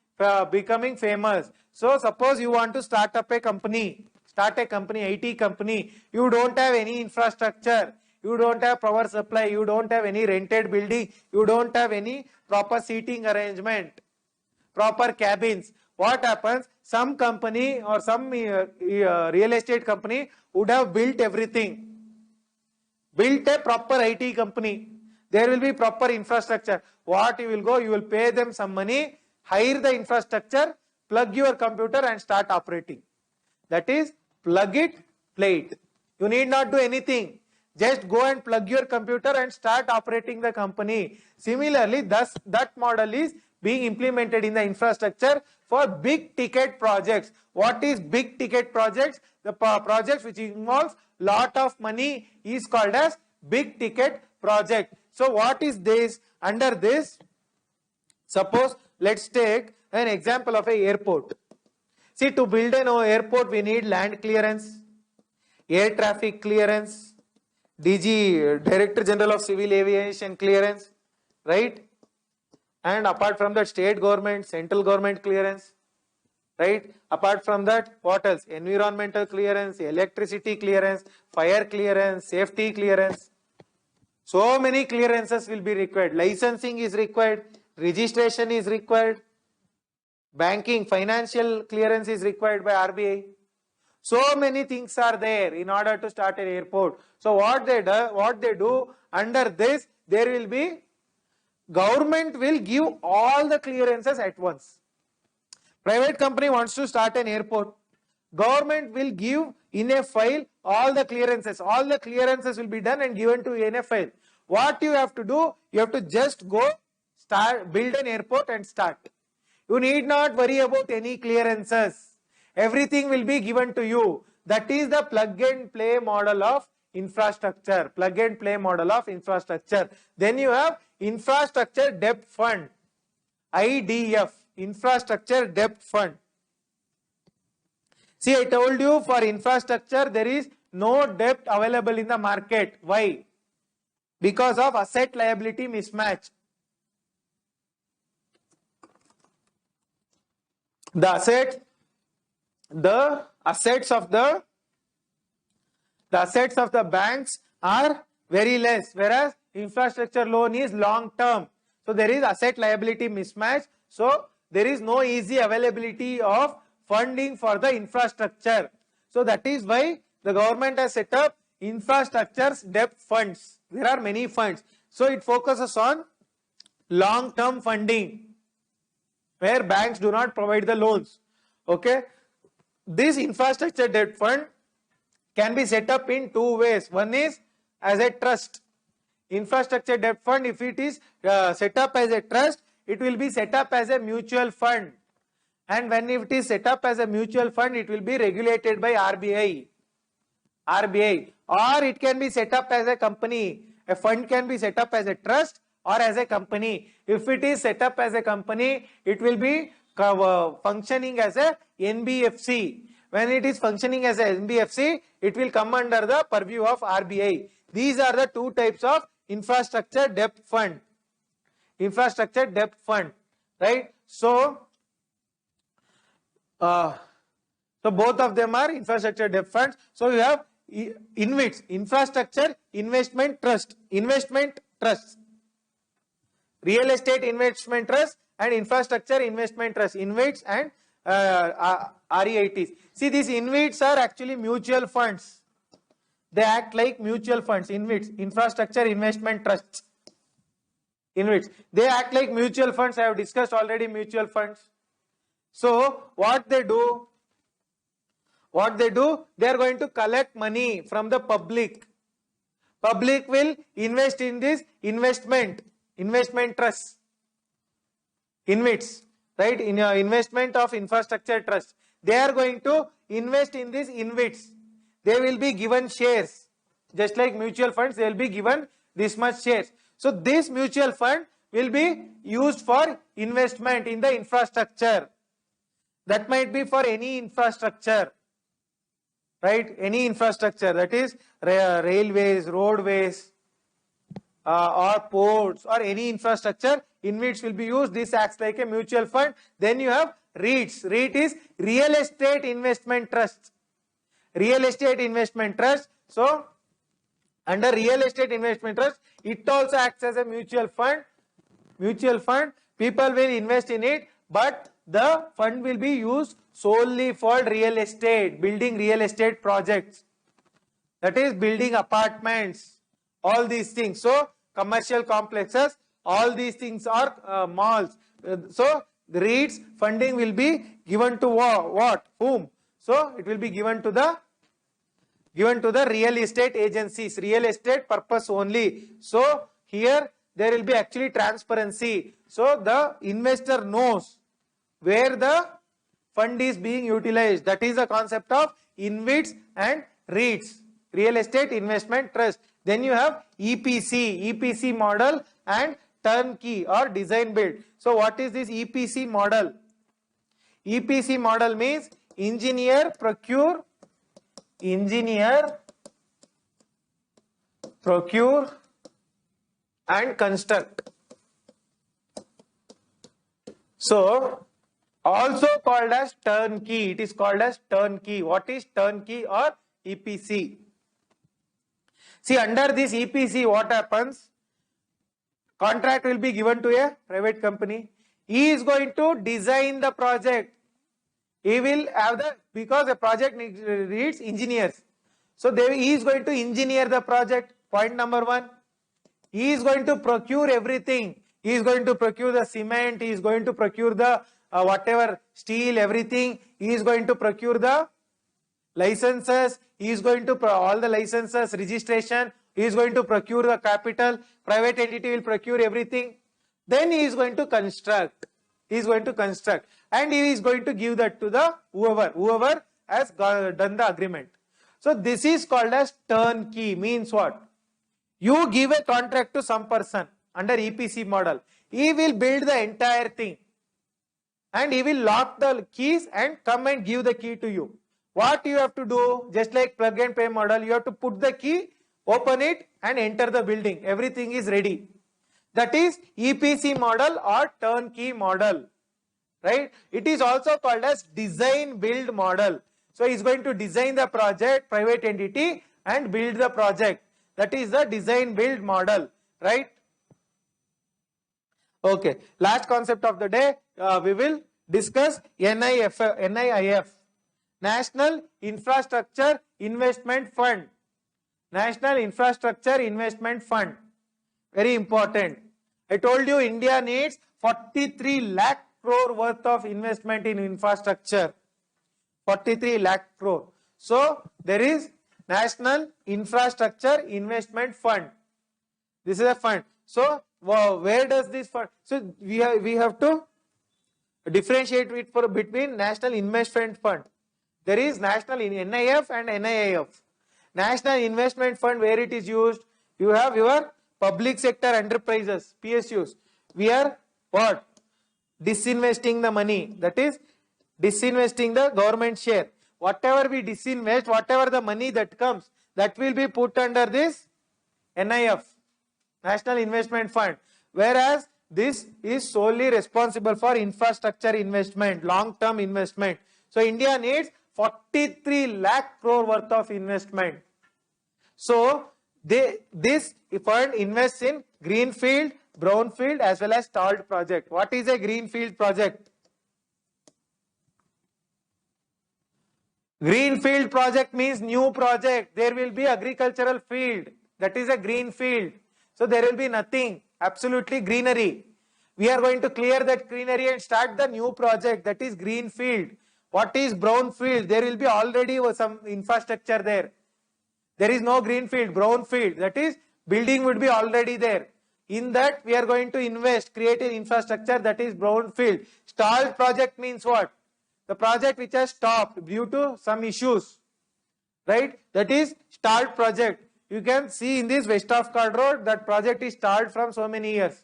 becoming famous. So suppose you want to start up a company, IT company. You don't have any infrastructure. You don't have power supply. You don't have any rented building. You don't have any proper seating arrangement, proper cabins. What happens? Some company or some real estate company would have built everything. Built a proper IT company. There will be proper infrastructure. What you will go? You will pay them some money, hire the infrastructure, plug your computer and start operating. That is plug it, play it. You need not do anything. Just go and plug your computer and start operating the company. Similarly, that model is being implemented in the infrastructure for big ticket projects. What is big ticket projects? The projects which involves lot of money is called as big ticket project. So what is this? Under this, suppose let's take an example of an airport. See, to build an airport we need land clearance, air traffic clearance, DG, Director General of Civil Aviation clearance, right? And apart from that, state government, central government clearance, right? Apart from that, what else? Environmental clearance, electricity clearance, fire clearance, safety clearance. So many clearances will be required. Licensing is required, registration is required, banking, financial clearance is required by RBI. So many things are there in order to start an airport. So what they do under this, there will be Government will give all the clearances at once. Private company wants to start an airport. Government will give in a file all the clearances. All the clearances will be done and given to you in a file. What you have to do, you have to just go start, build an airport and start. You need not worry about any clearances. Everything will be given to you. That is the plug and play model of infrastructure. Plug and play model of infrastructure. Then you have infrastructure debt fund. IDF. Infrastructure debt fund. See, I told you for infrastructure there is no debt available in the market. Why? Because of asset liability mismatch. The assets of the banks are very less, whereas infrastructure loan is long term. So there is asset liability mismatch. So there is no easy availability of funding for the infrastructure. So that is why the government has set up infrastructure debt funds. There are many funds. So it focuses on long term funding, where banks do not provide the loans. Okay. This infrastructure debt fund can be set up in two ways. One is as a trust. Infrastructure debt fund, if it is set up as a trust, it will be set up as a mutual fund. And when it is set up as a mutual fund, it will be regulated by RBI. Or it can be set up as a company. A fund can be set up as a trust or as a company. If it is set up as a company, it will be functioning as a NBFC. When it is functioning as a NBFC, it will come under the purview of RBI. These are the two types of infrastructure debt fund. Infrastructure debt fund, right? So both of them are infrastructure debt funds. So you have InvITs, Infrastructure Investment Trust, Investment Trust, Real Estate Investment Trust and Infrastructure Investment Trust, InvITs and REITs. See, these InvITs are actually mutual funds. They act like mutual funds. InvITs, Infrastructure Investment Trusts. InvITs, they act like mutual funds. I have discussed already mutual funds. So what they do, they are going to collect money from the public. Public will invest in this investment trust, InvITs, right? In investment of infrastructure trust. They are going to invest in this InvITs. They will be given shares. Just like mutual funds, they will be given this much shares. So this mutual fund will be used for investment in the infrastructure. That might be for any infrastructure, right? Any infrastructure, that is railways, roadways, or ports, or any infrastructure. InvITs will be used. This acts like a mutual fund. Then you have REITs. REIT is Real Estate Investment Trust. Real Estate Investment Trust. So under Real Estate Investment Trust, it also acts as a mutual fund. Mutual fund, people will invest in it, but the fund will be used solely for real estate, building real estate projects. That is building apartments, all these things. So commercial complexes, all these things are malls. So the REITs funding will be given to what? Whom? So it will be given to the real estate agencies, real estate purpose only. So here there will be actually transparency. So the investor knows where the fund is being utilized. That is the concept of InvITs and REITs, Real Estate Investment Trust. Then you have EPC model and turnkey or design build. So what is this EPC model? EPC model means engineer, procure and construct. So also called as turnkey. It is called as turnkey. What is turnkey or EPC? See, under this EPC, what happens? Contract will be given to a private company. He is going to design the project. He will have because a project needs engineers. So he is going to engineer the project. Point number one. He is going to procure everything. He is going to procure the cement, he is going to procure the whatever steel, everything. He is going to procure the licenses, he is going to all the licenses, registration, he is going to procure the capital, private entity will procure everything. Then he is going to construct. He is going to construct and he is going to give that to the whoever has done the agreement. So this is called as turnkey. Means what? You give a contract to some person under EPC model. He will build the entire thing and he will lock the keys and come and give the key to you. What you have to do, just like plug and play model, you have to put the key, open it and enter the building. Everything is ready. That is EPC model or turnkey model, right? It is also called as design build model. So he is going to design the project, private entity, and build the project. That is the design build model, right? Okay, last concept of the day, we will discuss NIIF, National Infrastructure Investment Fund. National Infrastructure Investment Fund. Very important. I told you India needs 43 lakh crore worth of investment in infrastructure. 43 lakh crore. So there is National Infrastructure Investment Fund. This is a fund. So where does this fund? So we have to differentiate it between National Investment Fund. There is National NIF and NIIF. National Investment Fund, where it is used, you have your public sector enterprises, PSUs. We are what? Disinvesting the money. That is disinvesting the government share. Whatever we disinvest, whatever the money that comes, that will be put under this NIF, National Investment Fund. Whereas this is solely responsible for infrastructure investment, long-term investment. So India needs 43 lakh crore worth of investment. So this fund invests in greenfield, brownfield as well as stalled project. What is a greenfield project? Greenfield project means new project. There will be agricultural field. That is a green field. So there will be nothing, absolutely greenery. We are going to clear that greenery and start the new project. That is green field. What is brown field? There will be already some infrastructure there. There is no green field, brown field. That is building would be already there. In that we are going to invest, create an infrastructure, that is brown field. Stalled project means what? The project which has stopped due to some issues, right? That is stalled project. You can see in this West of Card Road, that project is stalled from so many years,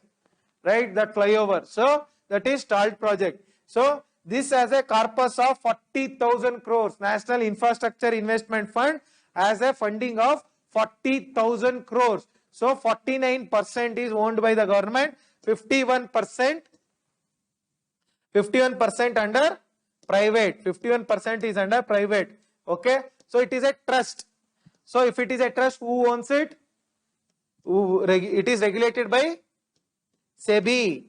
right? That flyover. So that is stalled project. So this has a corpus of 40,000 crores. National Infrastructure Investment Fund has a funding of 40,000 crores. So 49% is owned by the government, 51% under private, 51% is under private. Okay, so it is a trust. So if it is a trust, who owns it? It is regulated by SEBI,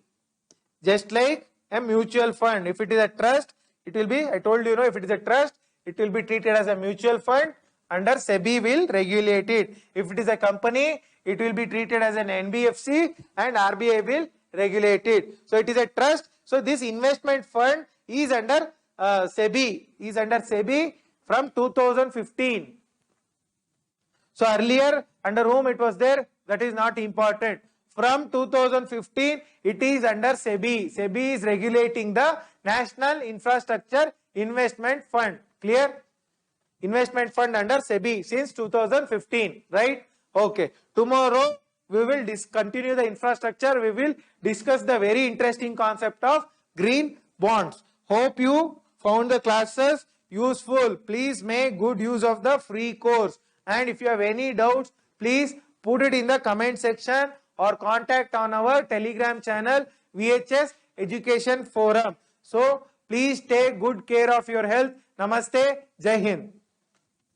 just like a mutual fund. If it is a trust, it will be, I told you, if it is a trust, it will be treated as a mutual fund. Under SEBI will regulate it. If it is a company, it will be treated as an NBFC and RBI will regulate it. So it is a trust. So this investment fund is under SEBI, from 2015. So earlier under whom it was there, that is not important. From 2015, it is under SEBI. SEBI is regulating the National Infrastructure Investment Fund. Clear? Investment fund under SEBI since 2015, right? Okay. Tomorrow we will continue the infrastructure. We will discuss the very interesting concept of green bonds. Hope you found the classes useful. Please make good use of the free course. And if you have any doubts, please put it in the comment section or contact on our Telegram channel, VHS Education Forum. So please take good care of your health. Namaste. Jai Hind.